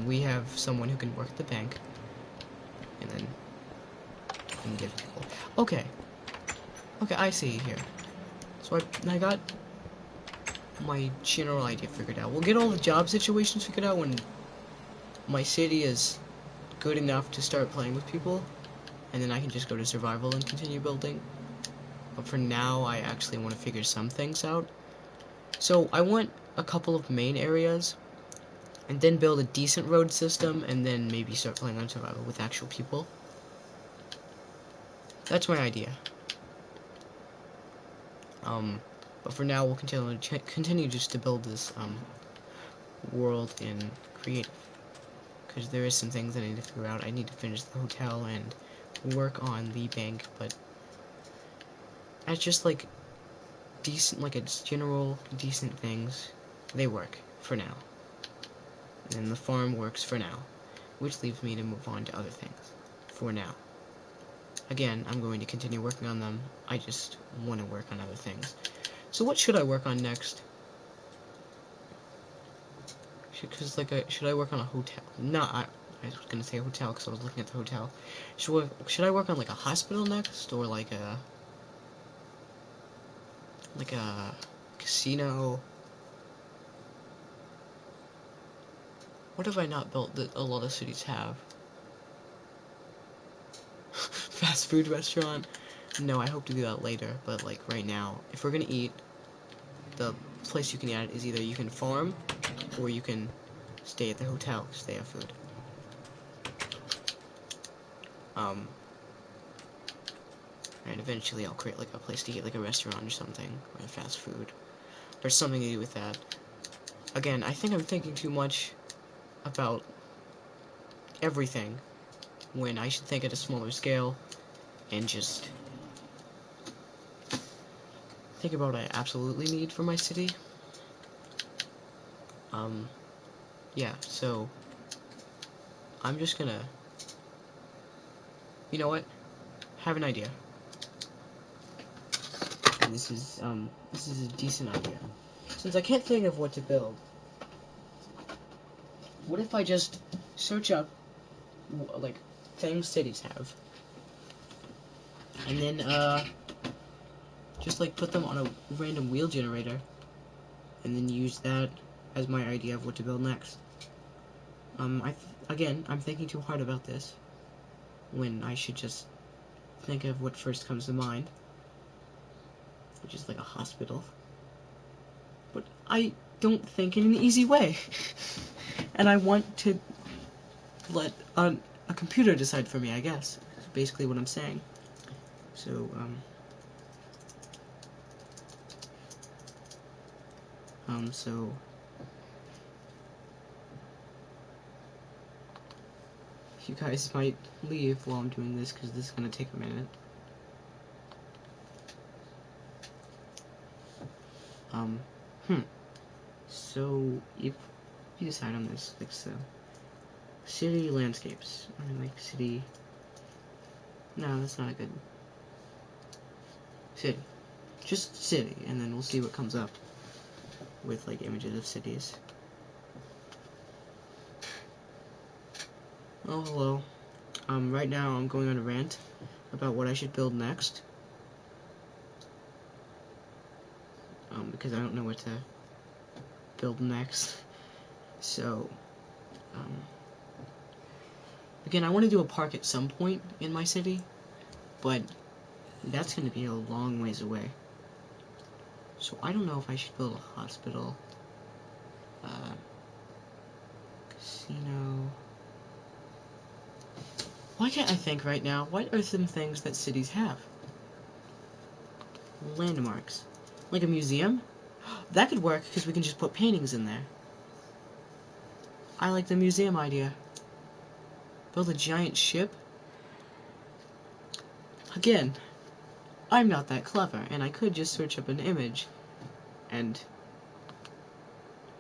We have someone who can work at the bank, and then give people. Okay, I see here. So I got my general idea figured out. We'll get all the job situations figured out when my city is good enough to start playing with people, and then I can just go to survival and continue building. But for now, I actually want to figure some things out. So I want a couple of main areas, and then build a decent road system, and then maybe start playing on survival with actual people. That's my idea. But for now, we'll continue just to build this world in creative, because there is some things that I need to figure out. I need to finish the hotel and work on the bank, but as just like decent, like it's general decent things, they work for now. And the farm works for now, which leaves me to move on to other things for now. Again, I'm going to continue working on them. I just want to work on other things. So what should I work on next? Should I work on a hotel? No, I was gonna say hotel because I was looking at the hotel. Should I work on like a hospital next, or like a casino? What have I not built that a lot of cities have? Fast food restaurant? No, I hope to do that later, but like right now, if we're gonna eat, the place you can eat at is either you can farm, or you can stay at the hotel because they have food. And eventually I'll create like a place to eat, like a restaurant or something, or fast food, or something to do with that. Again, I think I'm thinking too much about everything when I should think at a smaller scale and just think about what I absolutely need for my city. Yeah, so I'm just gonna, you know what, have an idea. And this is a decent idea. Since I can't think of what to build, what if I just search up like things cities have, and then just like put them on a random wheel generator, and then use that as my idea of what to build next. Again, I'm thinking too hard about this, when I should just think of what first comes to mind, which is like a hospital. But I don't think in an easy way, and I want to let a computer decide for me, I guess. That's basically what I'm saying. So, so you guys might leave while I'm doing this, because this is going to take a minute. So, if you decide on this, like so, city landscapes, I mean, like city, no, that's not a good, city, just city, and then we'll see what comes up with, like, images of cities. Oh, hello. Right now I'm going on a rant about what I should build next. Because I don't know what to build next. So, again, I want to do a park at some point in my city, but that's going to be a long ways away. So I don't know if I should build a hospital, casino. Why can't I think right now? What are some things that cities have? Landmarks. Like a museum? That could work, because we can just put paintings in there. I like the museum idea. Build a giant ship? Again, I'm not that clever, and I could just search up an image and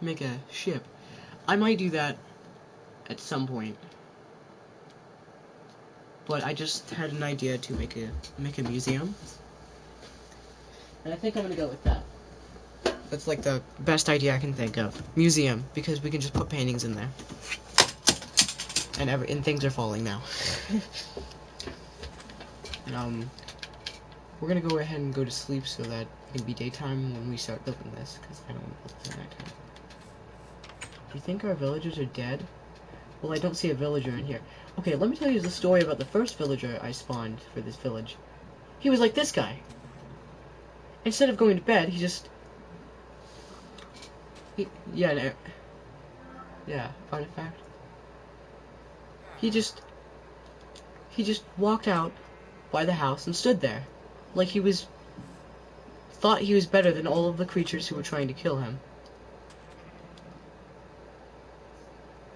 make a ship. I might do that at some point. But I just had an idea to make a museum. And I think I'm gonna go with that. That's like the best idea I can think of. Museum, because we can just put paintings in there. And things are falling now. We're gonna go ahead and go to sleep so that it can be daytime when we start building this, because I don't want to build this at nighttime. Do you think our villagers are dead? Well, I don't see a villager in here. Okay, let me tell you the story about the first villager I spawned for this village. He was like this guy. Instead of going to bed, he just... artifact. He just walked out by the house and stood there. Like he thought he was better than all of the creatures who were trying to kill him.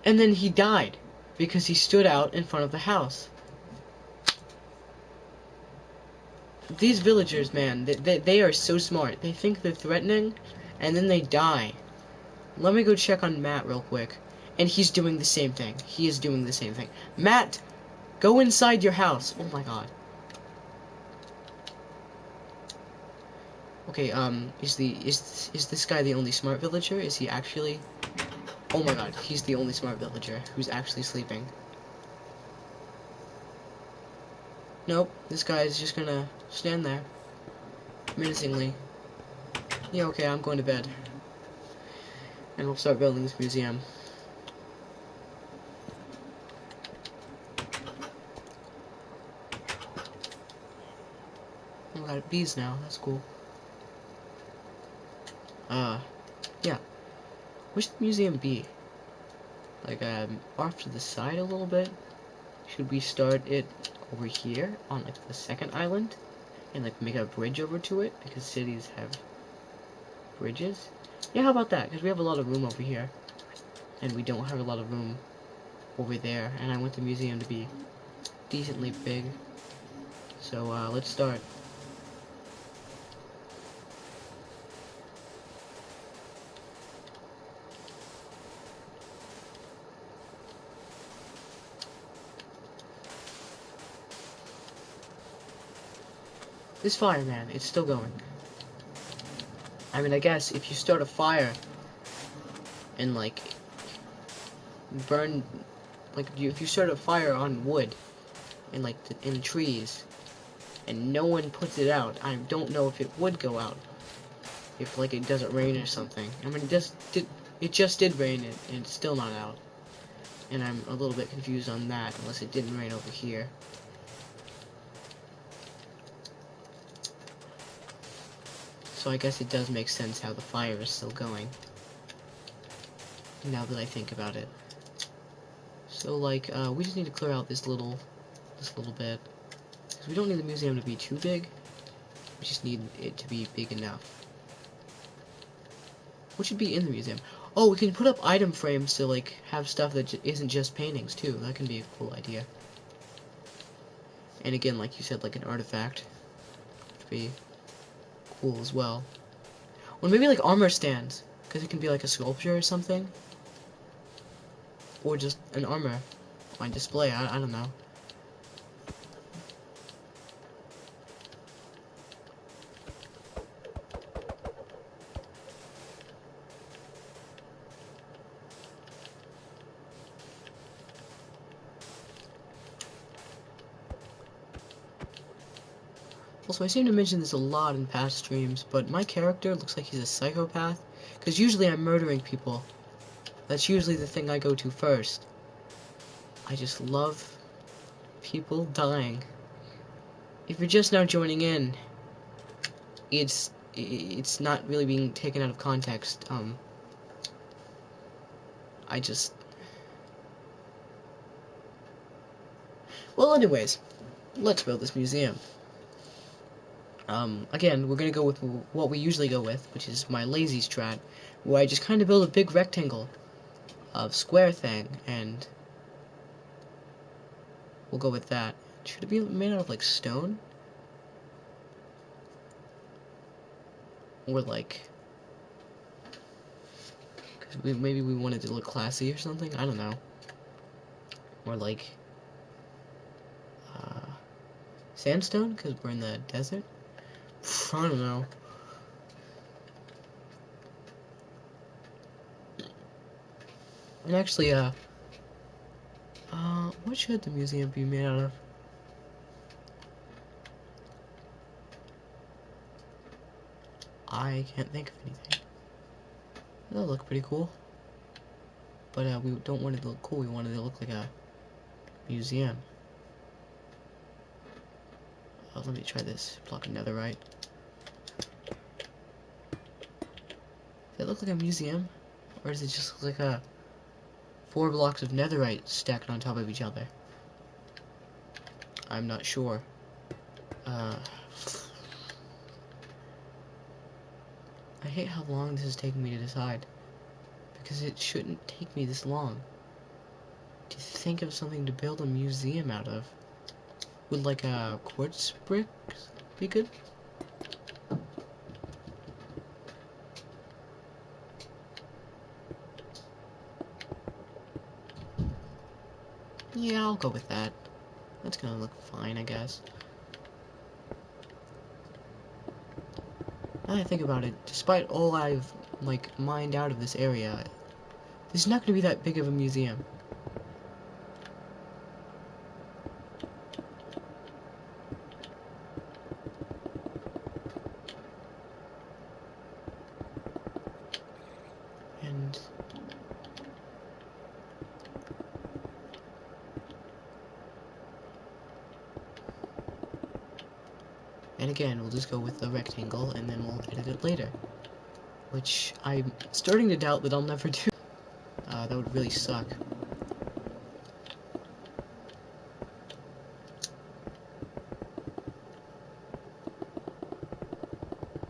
And then he died, because he stood out in front of the house. These villagers, man, they are so smart. They think they're threatening, and then they die. Let me go check on Matt real quick. And he's doing the same thing. He is doing the same thing. Matt, go inside your house. Oh my god. Okay, is this guy the only smart villager? Is he actually... Oh my god, he's the only smart villager who's actually sleeping. Nope, this guy is just gonna stand there, menacingly. Yeah, okay, I'm going to bed. And we'll start building this museum. We got bees now, that's cool. Yeah. Where should the museum be? Like, off to the side a little bit? Should we start it over here on, like, the second island? And, like, make a bridge over to it? Because cities have bridges? Yeah, how about that? Because we have a lot of room over here. And we don't have a lot of room over there. And I want the museum to be decently big. So, let's start. This fire, man, it's still going. I mean, I guess if you start a fire and, like, burn, like, if you start a fire on wood and, like, in trees and no one puts it out, I don't know if it would go out. If, like, it doesn't rain or something. I mean, it just did rain and it's still not out. And I'm a little bit confused on that, unless it didn't rain over here. So I guess it does make sense how the fire is still going. Now that I think about it. So, like, we just need to clear out this little bit. Because we don't need the museum to be too big. We just need it to be big enough. What should be in the museum? Oh, we can put up item frames to, like, have stuff that isn't just paintings, too. That can be a cool idea. And again, like you said, like an artifact. Would be cool as well. Or maybe like armor stands, because it can be like a sculpture or something. Or just an armor on display, I don't know. Also, I seem to mention this a lot in past streams, but my character looks like he's a psychopath, because usually I'm murdering people. That's usually the thing I go to first. I just love people dying. If you're just now joining in, it's not really being taken out of context. I just... Well, anyways, let's build this museum. Again, we're gonna go with what we usually go with, which is my lazy strat, where I just kind of build a big rectangle of square thing, and we'll go with that. Should it be made out of, like, stone? Or, like... Because maybe we wanted to look classy or something? I don't know. Or, like... sandstone? Because we're in the desert? I don't know. And actually, what should the museum be made out of? I can't think of anything. That'll look pretty cool. But, we don't want it to look cool, we want it to look like a museum. Let me try this. Block of netherite. Does it look like a museum? Or does it just look like 4 blocks of netherite stacked on top of each other? I'm not sure. I hate how long this is taking me to decide. Because it shouldn't take me this long to think of something to build a museum out of. Would, like, a quartz bricks be good? Yeah, I'll go with that. That's gonna look fine, I guess. Now that I think about it, despite all I've, like, mined out of this area, this is not gonna be that big of a museum. And again, we'll just go with the rectangle, and then we'll edit it later. Which I'm starting to doubt that I'll never do. That would really suck.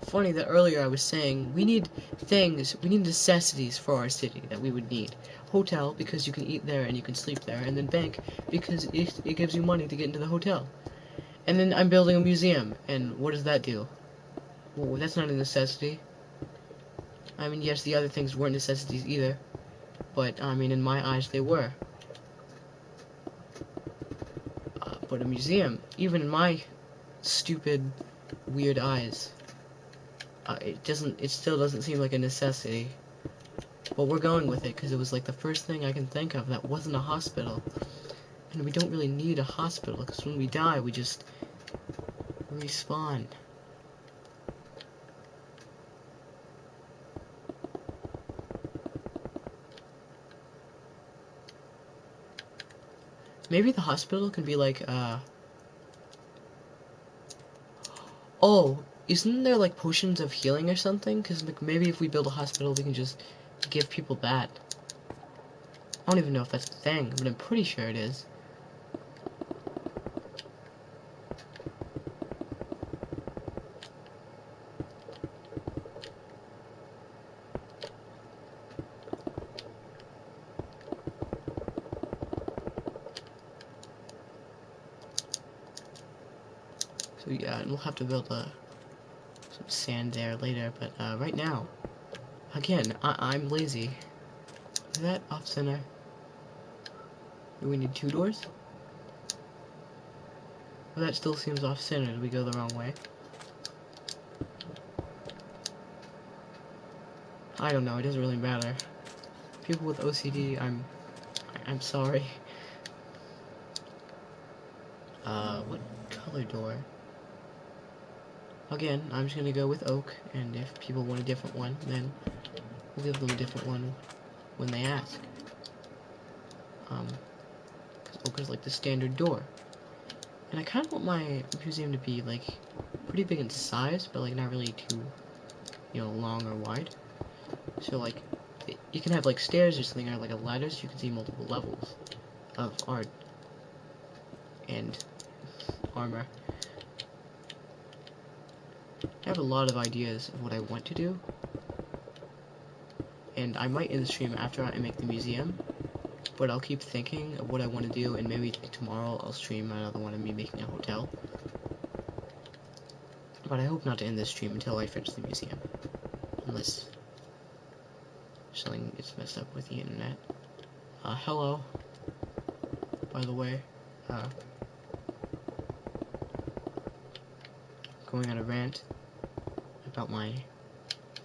Funny that earlier I was saying we need things, we need necessities for our city that we would need. Hotel, because you can eat there and you can sleep there, and then bank, because it gives you money to get into the hotel. And then I'm building a museum, and what does that do? Well, that's not a necessity. I mean, yes, the other things weren't necessities either, but, I mean, in my eyes, they were. But a museum, even in my stupid, weird eyes, it still doesn't seem like a necessity. But we're going with it, because it was, like, the first thing I can think of that wasn't a hospital. And we don't really need a hospital, because when we die, we just respawn. Maybe the hospital can be like, oh, isn't there like potions of healing or something? Because like, maybe if we build a hospital, we can just give people that. I don't even know if that's a thing, but I'm pretty sure it is. So yeah, and we'll have to build some sand there later, but right now, again, I'm lazy. Is that off center? Do we need 2 doors? Well, that still seems off center. Did we go the wrong way? I don't know. It doesn't really matter. People with OCD, I'm sorry. What color door? Again, I'm just gonna go with oak, and if people want a different one, then we'll give them a different one. when they ask. Because like the standard door. And I kind of want my museum to be like pretty big in size, but like not really too, long or wide. So like you can have like stairs or something, or like a ladder, so you can see multiple levels of art and armor. I have a lot of ideas of what I want to do, and I might end the stream after I make the museum, but I'll keep thinking of what I want to do, and maybe tomorrow I'll stream another one of me making a hotel. But I hope not to end this stream until I finish the museum, unless something gets messed up with the internet. Hello, by the way. Going on a rant about my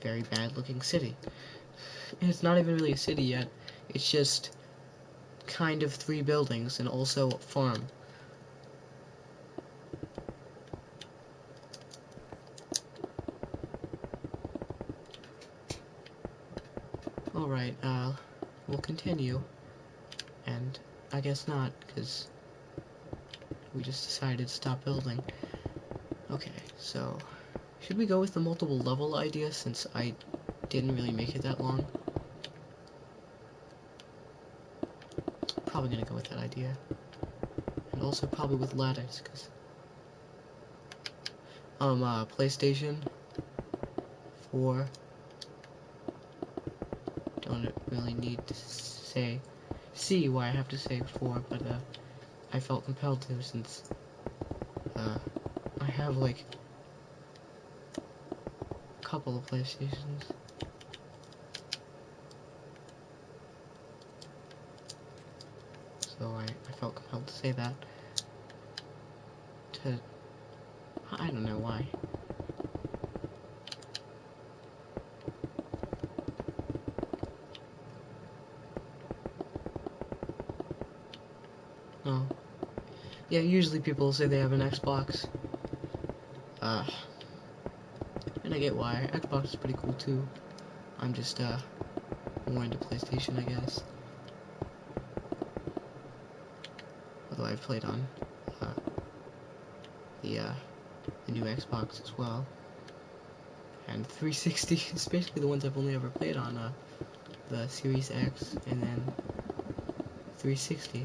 very bad looking city. It's not even really a city yet, it's just kind of 3 buildings and also a farm. Alright, we'll continue, and I guess not, because we just decided to stop building. Okay, so should we go with the multiple level idea, since I didn't really make it that long? Probably gonna go with that idea. And also probably with ladders, because PlayStation 4, don't really need to see why I have to say 4, but I felt compelled to, since I have like a couple of PlayStations. So I felt compelled to say that. I don't know why. Oh. Yeah, usually people say they have an Xbox. And I get why. Xbox is pretty cool too. I'm just, more into PlayStation, I guess. Although I've played on, the new Xbox as well. And 360 is basically the ones I've only ever played on, the Series X and then 360. I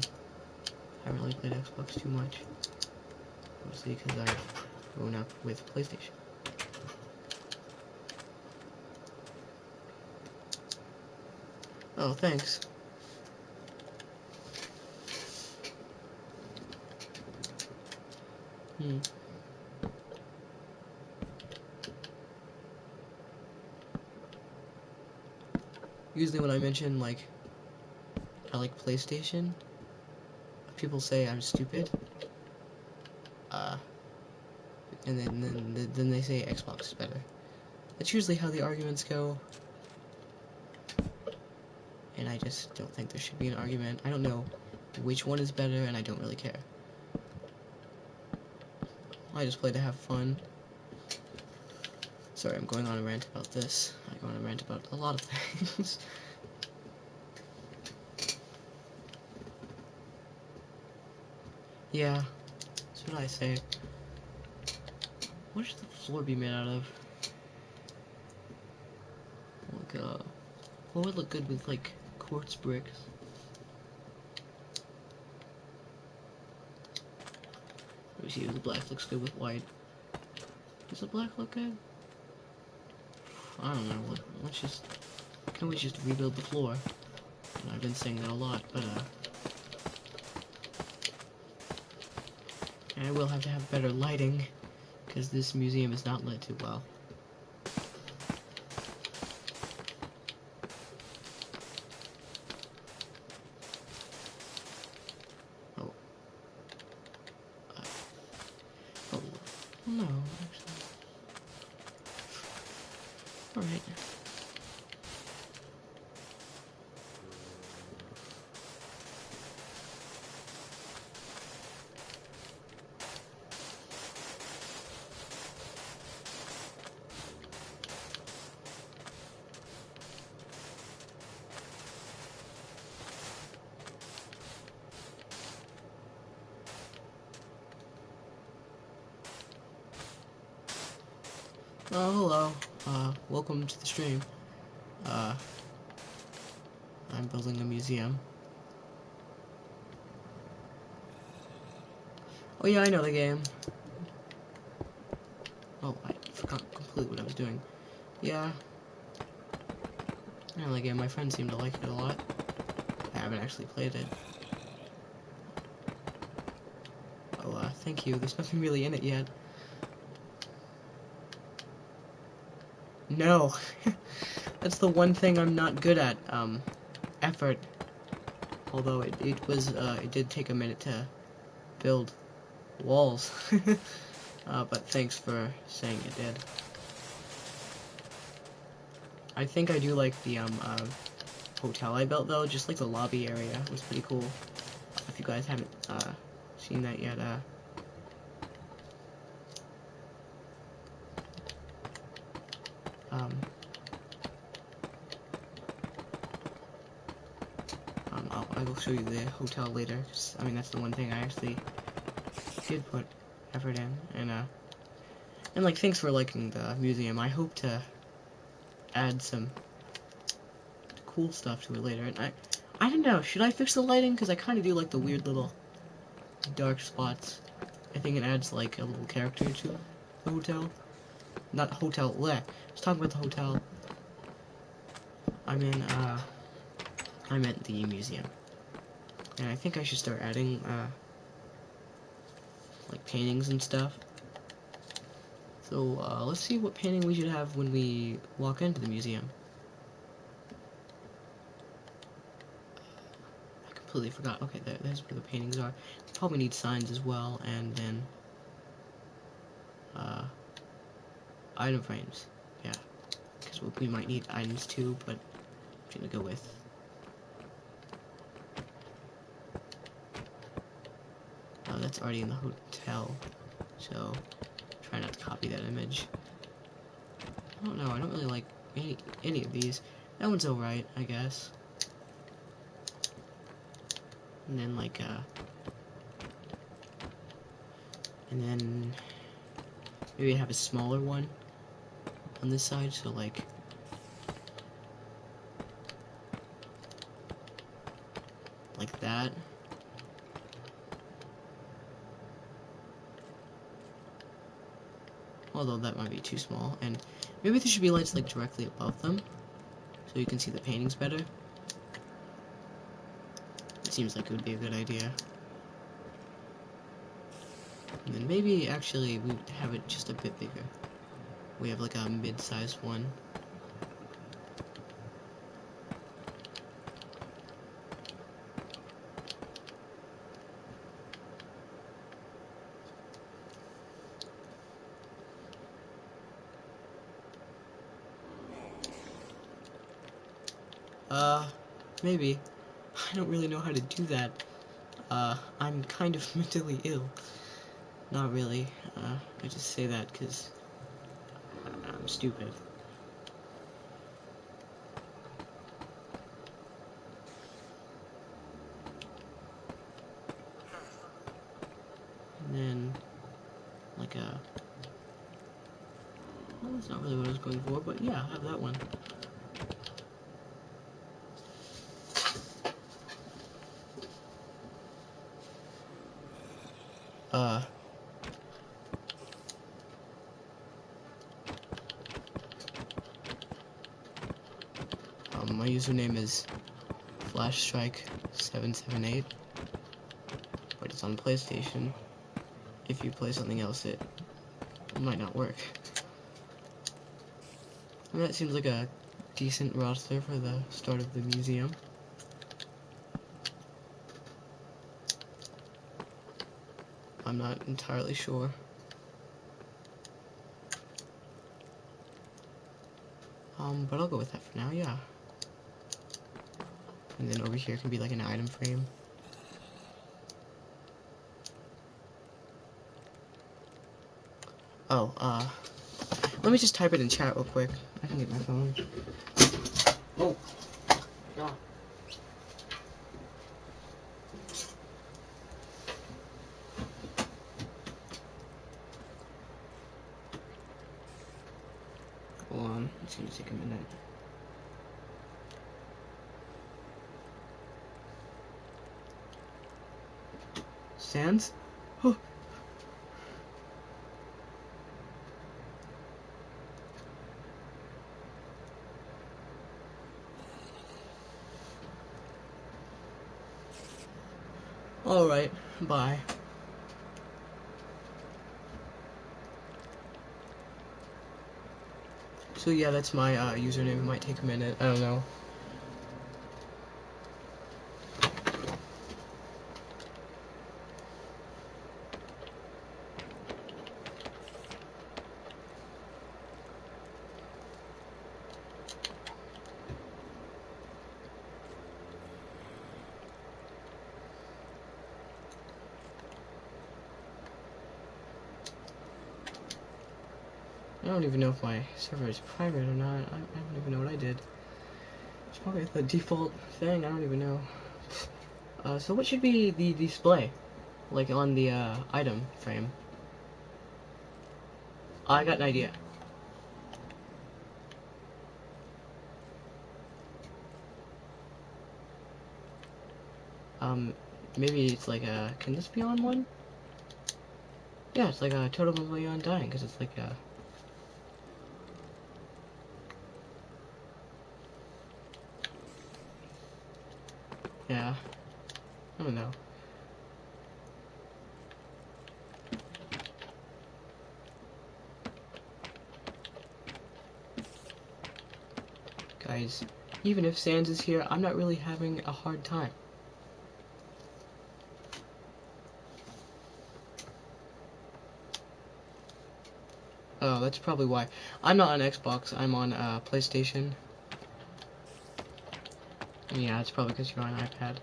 haven't really played Xbox too much, mostly because I've grown up with PlayStation. Oh, thanks. Usually when I mention, like, I like PlayStation, people say I'm stupid. And then they say Xbox is better. That's usually how the arguments go. And I just don't think there should be an argument. I don't know which one is better, and I don't really care. I just play to have fun. Sorry, I'm going on a rant about this. I go on a rant about a lot of things. Yeah, that's what I say. What should the floor be made out of? Like, what would look good with, like, quartz bricks? Let me see if the black looks good with white. Does the black look good? I don't know. Can we just rebuild the floor? And I've been saying that a lot, but, and I will have to have better lighting, because this museum is not lit too well. Oh. Oh. No, actually. Alright. Oh, hello. Welcome to the stream. Uh, I'm building a museum. Oh yeah, I know the game. Oh, I forgot completely what I was doing. Yeah. I know the game. My friends seem to like it a lot. I haven't actually played it. Oh, thank you. There's nothing really in it yet. No. That's the one thing I'm not good at. Effort. Although it did take a minute to build walls. But thanks for saying it did. I think I do like the hotel I built though. Just like the lobby area was pretty cool. If you guys haven't seen that yet, um, I will show you the hotel later. 'Cause, I mean, that's the one thing I actually did put effort in, and like thanks for liking the museum. I hope to add some cool stuff to it later. And I don't know. Should I fix the lighting? Because I kind of do like the weird little dark spots. I think it adds like a little character to the hotel. Not hotel. Bleh. Let's talk about the hotel. I meant the museum. And I think I should start adding, like paintings and stuff. So, let's see what painting we should have when we walk into the museum. I completely forgot. Okay, there's where the paintings are. Probably need signs as well, and then, item frames. Yeah, because we might need items too, but I'm gonna go with that's already in the hotel, so try not to copy that image. I don't know, I don't really like any of these. That one's alright, I guess. And then like and then maybe have a smaller one on this side, so like that. Although that might be too small, and maybe there should be lights like directly above them, so you can see the paintings better. It seems like it would be a good idea. And then maybe actually we have it just a bit bigger. We have like a mid-sized one. Maybe. I don't really know how to do that. I'm kind of mentally ill. Not really. I just say that because I'm stupid. And then, like a... Well, that's not really what I was going for, but yeah, have that one. My username is FlashStrike778, but it's on PlayStation. If you play something else, it might not work. And that seems like a decent roster for the start of the museum. I'm not entirely sure. But I'll go with that for now, yeah. And then over here can be like an item frame. Oh, let me just type it in chat real quick. I can get my phone. Oh, God. It's gonna take a minute. Sans? Oh. Alright, bye. So yeah, that's my username. It might take a minute. I don't know. I don't even know if my server is private or not. I don't even know what I did. It's probably the default thing. I don't even know. So what should be the display? Like on the item frame? I got an idea. Maybe it's like a... Can this be on one? Yeah, it's like a totally undying, because it's like a... Yeah. I don't know. Guys, even if Sans is here, I'm not really having a hard time. Oh, that's probably why. I'm not on Xbox, I'm on PlayStation. Yeah, it's probably because you're on iPad.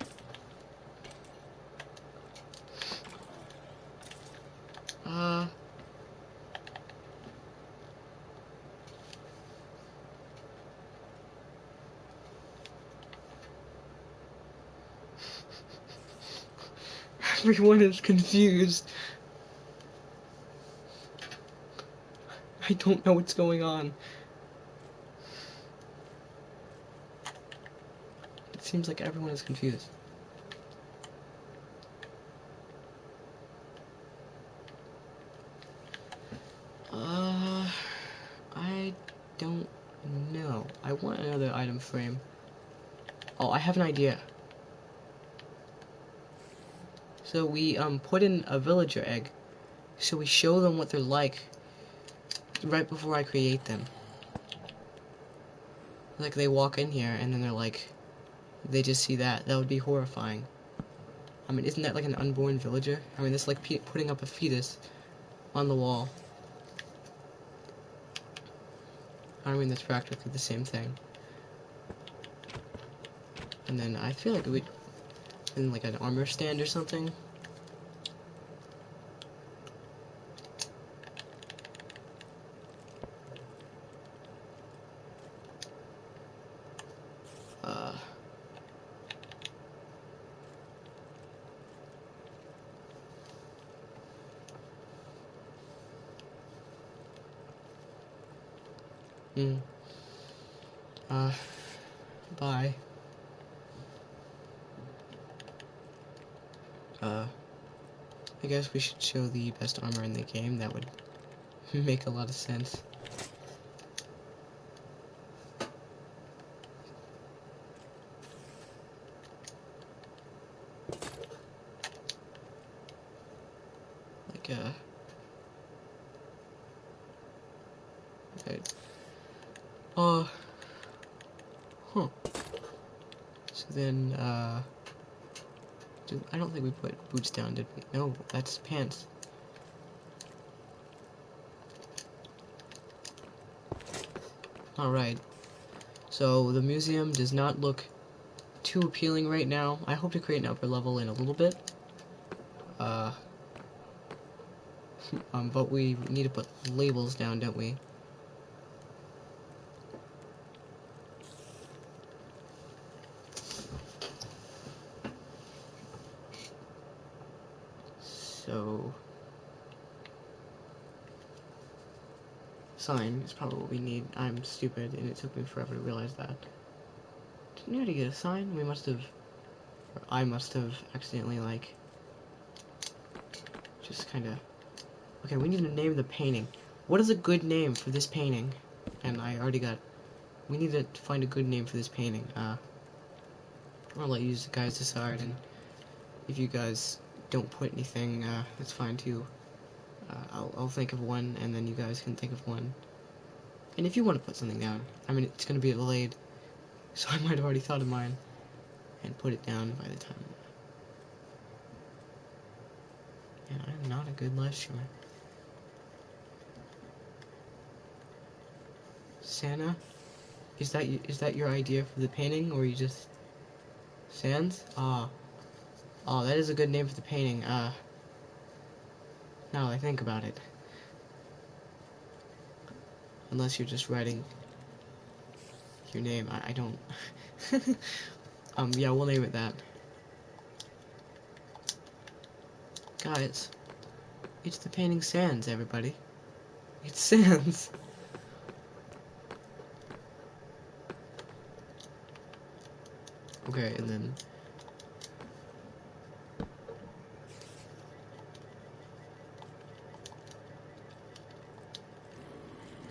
Everyone is confused. I don't know what's going on. It seems like everyone is confused. I don't know. I want another item frame. Oh, I have an idea. So we put in a villager egg. So we show them what they're like right before I create them. Like they walk in here and then they're like, they just see that. That would be horrifying. I mean, isn't that like an unborn villager? I mean, that's like putting up a fetus on the wall. I mean, that's practically the same thing. And then I feel like it would, in like an armor stand or something. Hmm. Bye. I guess we should show the best armor in the game. That would make a lot of sense. Like, okay. Huh. So then, I don't think we put boots down, did we? No, that's pants. Alright. So, the museum does not look too appealing right now. I hope to create an upper level in a little bit. But we need to put labels down, don't we? sign is probably what we need. I'm stupid, and it took me forever to realize that. Didn't you already get a sign? We must have, or I must have accidentally, like, just kind of... Okay, we need to name the painting. What is a good name for this painting? And I already got... We need to find a good name for this painting. I'll let you guys decide, and if you guys don't put anything, that's fine too. I'll think of one, and then you guys can think of one. And if you want to put something down, I mean, it's going to be delayed, so I might have already thought of mine and put it down by the time. And I'm not a good live streamer. Santa? Is that your idea for the painting, or you just... Sans? Ah. Oh, that is a good name for the painting. Now that I think about it. Unless you're just writing your name. I don't... yeah, we'll name it that. Guys, it's the painting Sans, everybody. It's Sans. Okay, and then...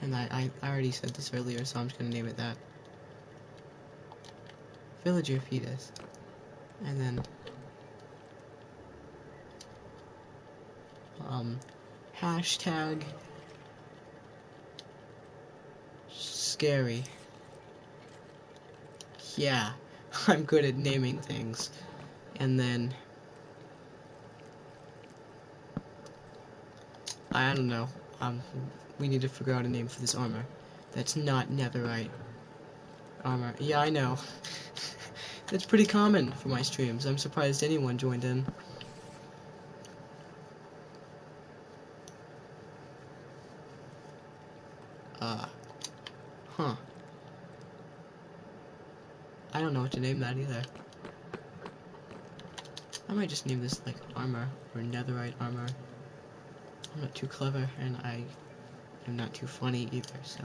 And I already said this earlier, so I'm just gonna name it that. Villager fetus. And then... hashtag... scary. Yeah, I'm good at naming things. And then... I don't know. We need to figure out a name for this armor. That's not netherite armor. Yeah, I know. That's pretty common for my streams. I'm surprised anyone joined in. Huh. I don't know what to name that either. I might just name this, like, armor, or netherite armor. I'm not too clever, and I am not too funny either, so...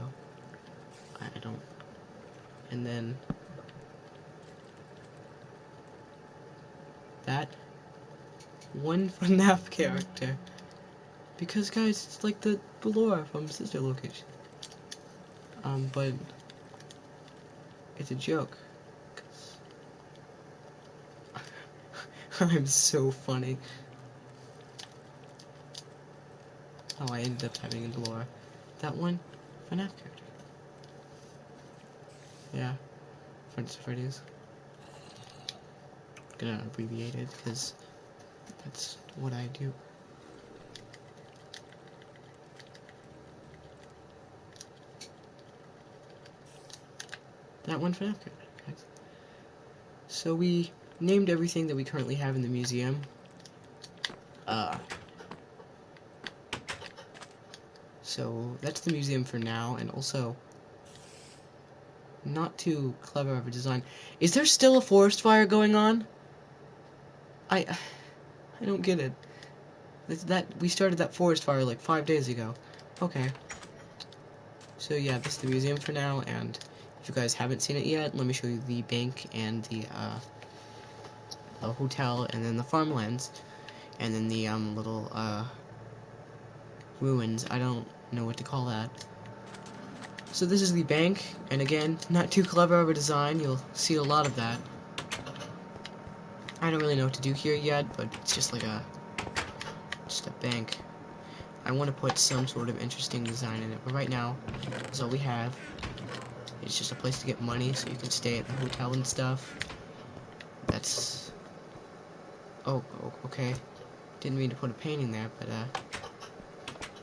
I don't... And then... that... one FNAF character. Because, guys, it's like the lore from Sister Location. But... it's a joke. I'm so funny. Oh, I ended up having a lore. That one? FNAF character. Yeah. Freddy's. Gonna abbreviate it, because that's what I do. That one FNAF character. So we named everything that we currently have in the museum. So that's the museum for now, and also not too clever of a design. Is there still a forest fire going on? I don't get it. We started that forest fire like 5 days ago. Okay. So yeah, this is the museum for now, and if you guys haven't seen it yet, let me show you the bank and the hotel, and then the farmlands, and then the little ruins. I don't know what to call that. So this is the bank, and again, not too clever of a design. You'll see a lot of that. I don't really know what to do here yet, but it's just like just a bank. I want to put some sort of interesting design in it, but right now, that's all we have. It's just a place to get money, so you can stay at the hotel and stuff. That's... oh, okay. Didn't mean to put a painting there, but,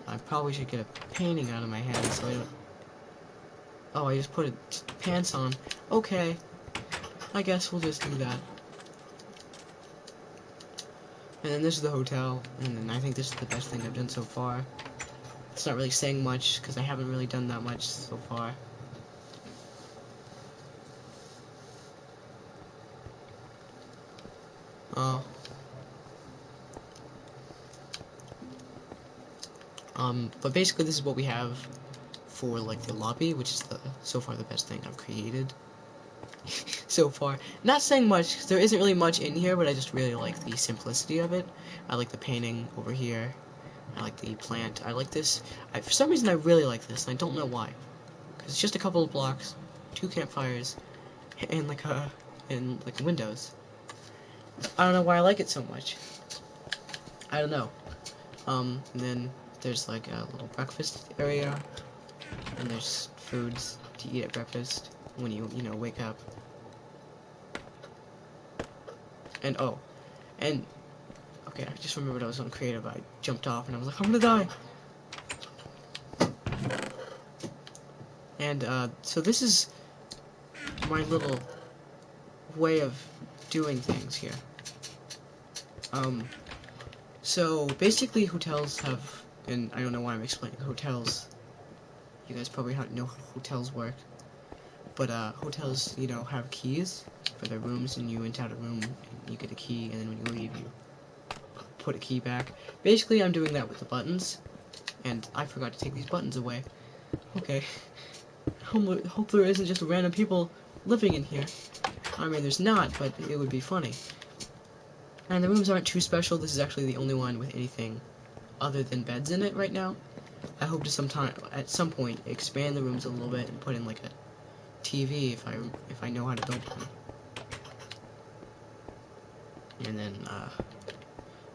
I probably should get a painting out of my head, so I don't... oh, I just put pants on. Okay. I guess we'll just do that. And then this is the hotel, and then I think this is the best thing I've done so far. It's not really saying much, because I haven't really done that much so far. But basically this is what we have for like the lobby, which is so far the best thing I've created so far. Not saying much, 'cause there isn't really much in here, but I just really like the simplicity of it. I like the painting over here. I like the plant. I like this. For some reason, I really like this, and I don't know why. Because it's just a couple of blocks, 2 campfires, and like windows. I don't know why I like it so much. I don't know. And then there's like a little breakfast area, and there's foods to eat at breakfast when you wake up. And okay, I just remembered I was on creative. I jumped off and I was like, I'm gonna die. And so this is my little way of doing things here. So basically hotels have, and I don't know why I'm explaining hotels. You guys probably know how hotels work. But hotels, have keys for their rooms, and you rent out a room, and you get a key, and then when you leave, you put a key back. Basically, I'm doing that with the buttons, and I forgot to take these buttons away. Okay. Hope there isn't just random people living in here. I mean, there's not, but it would be funny. And the rooms aren't too special. This is actually the only one with anything other than beds in it right now. I hope to at some point, expand the rooms a little bit and put in like a TV if I know how to build one. And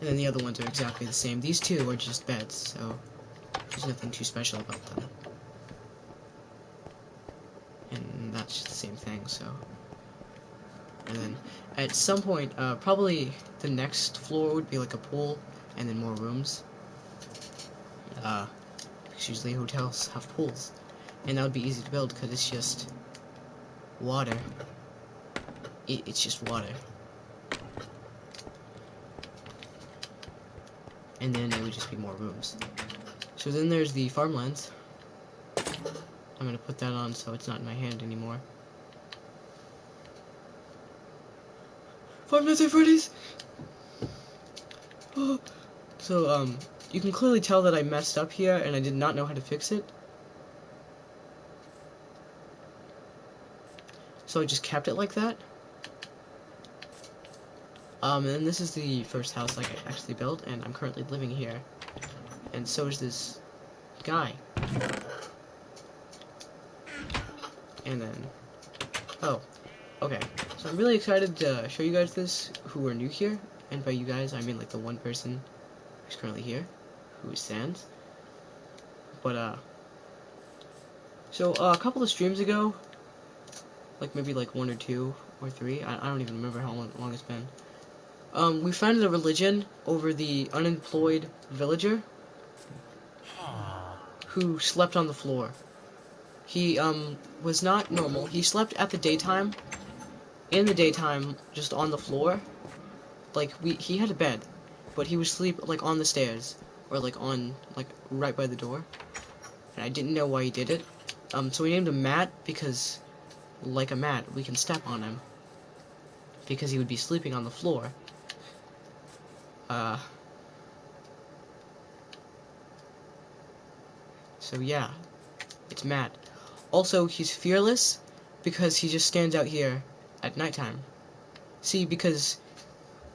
then the other ones are exactly the same. These two are just beds, so there's nothing too special about them. And that's just the same thing, so. And then at some point, probably the next floor would be like a pool, and then more rooms. Because usually hotels have pools, and that would be easy to build because it's just water. It's just water. And then it would just be more rooms. So then there's the farmlands. I'm gonna put that on so it's not in my hand anymore. Five Nights at Freddy's! Oh. So, you can clearly tell that I messed up here and I did not know how to fix it. So I just kept it like that. And then this is the first house I actually built, and I'm currently living here. And so is this guy. And then, okay. So I'm really excited to show you guys this, who are new here. And by you guys, I mean like the one person who's currently here, who is Sans. But, so a couple of streams ago, like maybe like 1 or 2 or 3, I don't even remember how long it's been. We founded a religion over the unemployed villager who slept on the floor. He, was not normal. He slept at the daytime, in the daytime, just on the floor. Like, he had a bed, but he would sleep, like, on the stairs, or, like, right by the door. And I didn't know why he did it. So we named him Matt, because, like a mat, we can step on him. Because he would be sleeping on the floor. So yeah, it's Matt. Also, he's fearless because he just stands out here at nighttime. See, because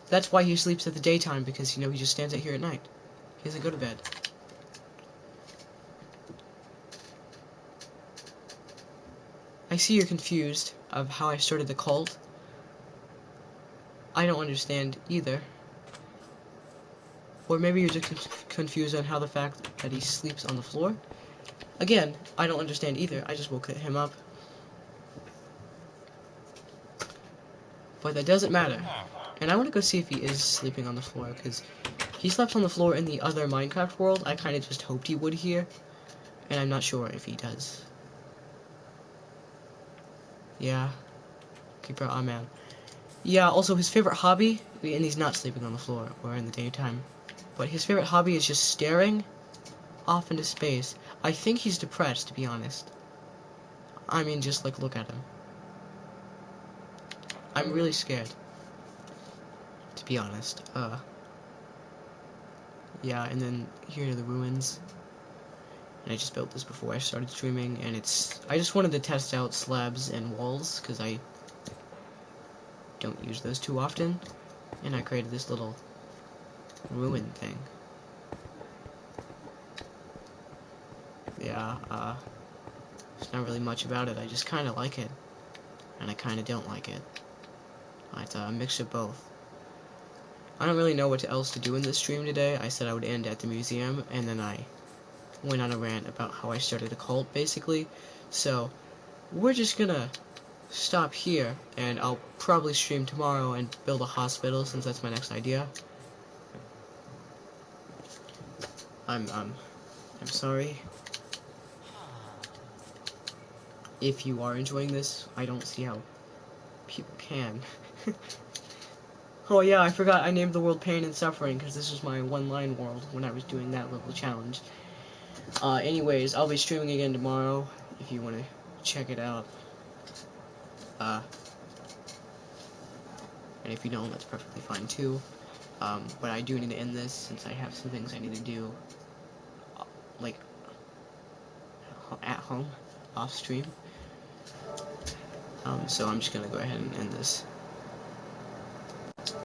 that's why he sleeps at the daytime, because, he just stands out here at night. He doesn't go to bed. I see you're confused of how I started the cult. I don't understand either. Or maybe you're just confused on how the fact that he sleeps on the floor. Again, I don't understand either. I just woke him up. But that doesn't matter. And I want to go see if he is sleeping on the floor, because he slept on the floor in the other Minecraft world. I kind of just hoped he would here. And I'm not sure if he does. Yeah. Keeper, oh man. Yeah, also his favorite hobby, and he's not sleeping on the floor or in the daytime, but his favorite hobby is just staring off into space. I think he's depressed, to be honest. I mean, just like, look at him. I'm really scared, to be honest. Yeah, and then here are the ruins. And I just built this before I started streaming, and I just wanted to test out slabs and walls, because I don't use those too often. And I created this little ruin thing. Yeah, there's not really much about it. I just kind of like it, and I kind of don't like it. It's a mix of both. I don't really know what else to do in this stream today. I said I would end at the museum, and then I went on a rant about how I started a cult, basically. So, we're just gonna stop here, and I'll probably stream tomorrow and build a hospital, since that's my next idea. I'm sorry if you are enjoying this. I don't see how people can. Oh yeah, I forgot I named the world Pain and Suffering, because this was my one-line world when I was doing that little challenge. Anyways, I'll be streaming again tomorrow, if you want to check it out. And if you don't, that's perfectly fine too. But I do need to end this, since I have some things I need to do, like, at home, off stream. So I'm just gonna go ahead and end this.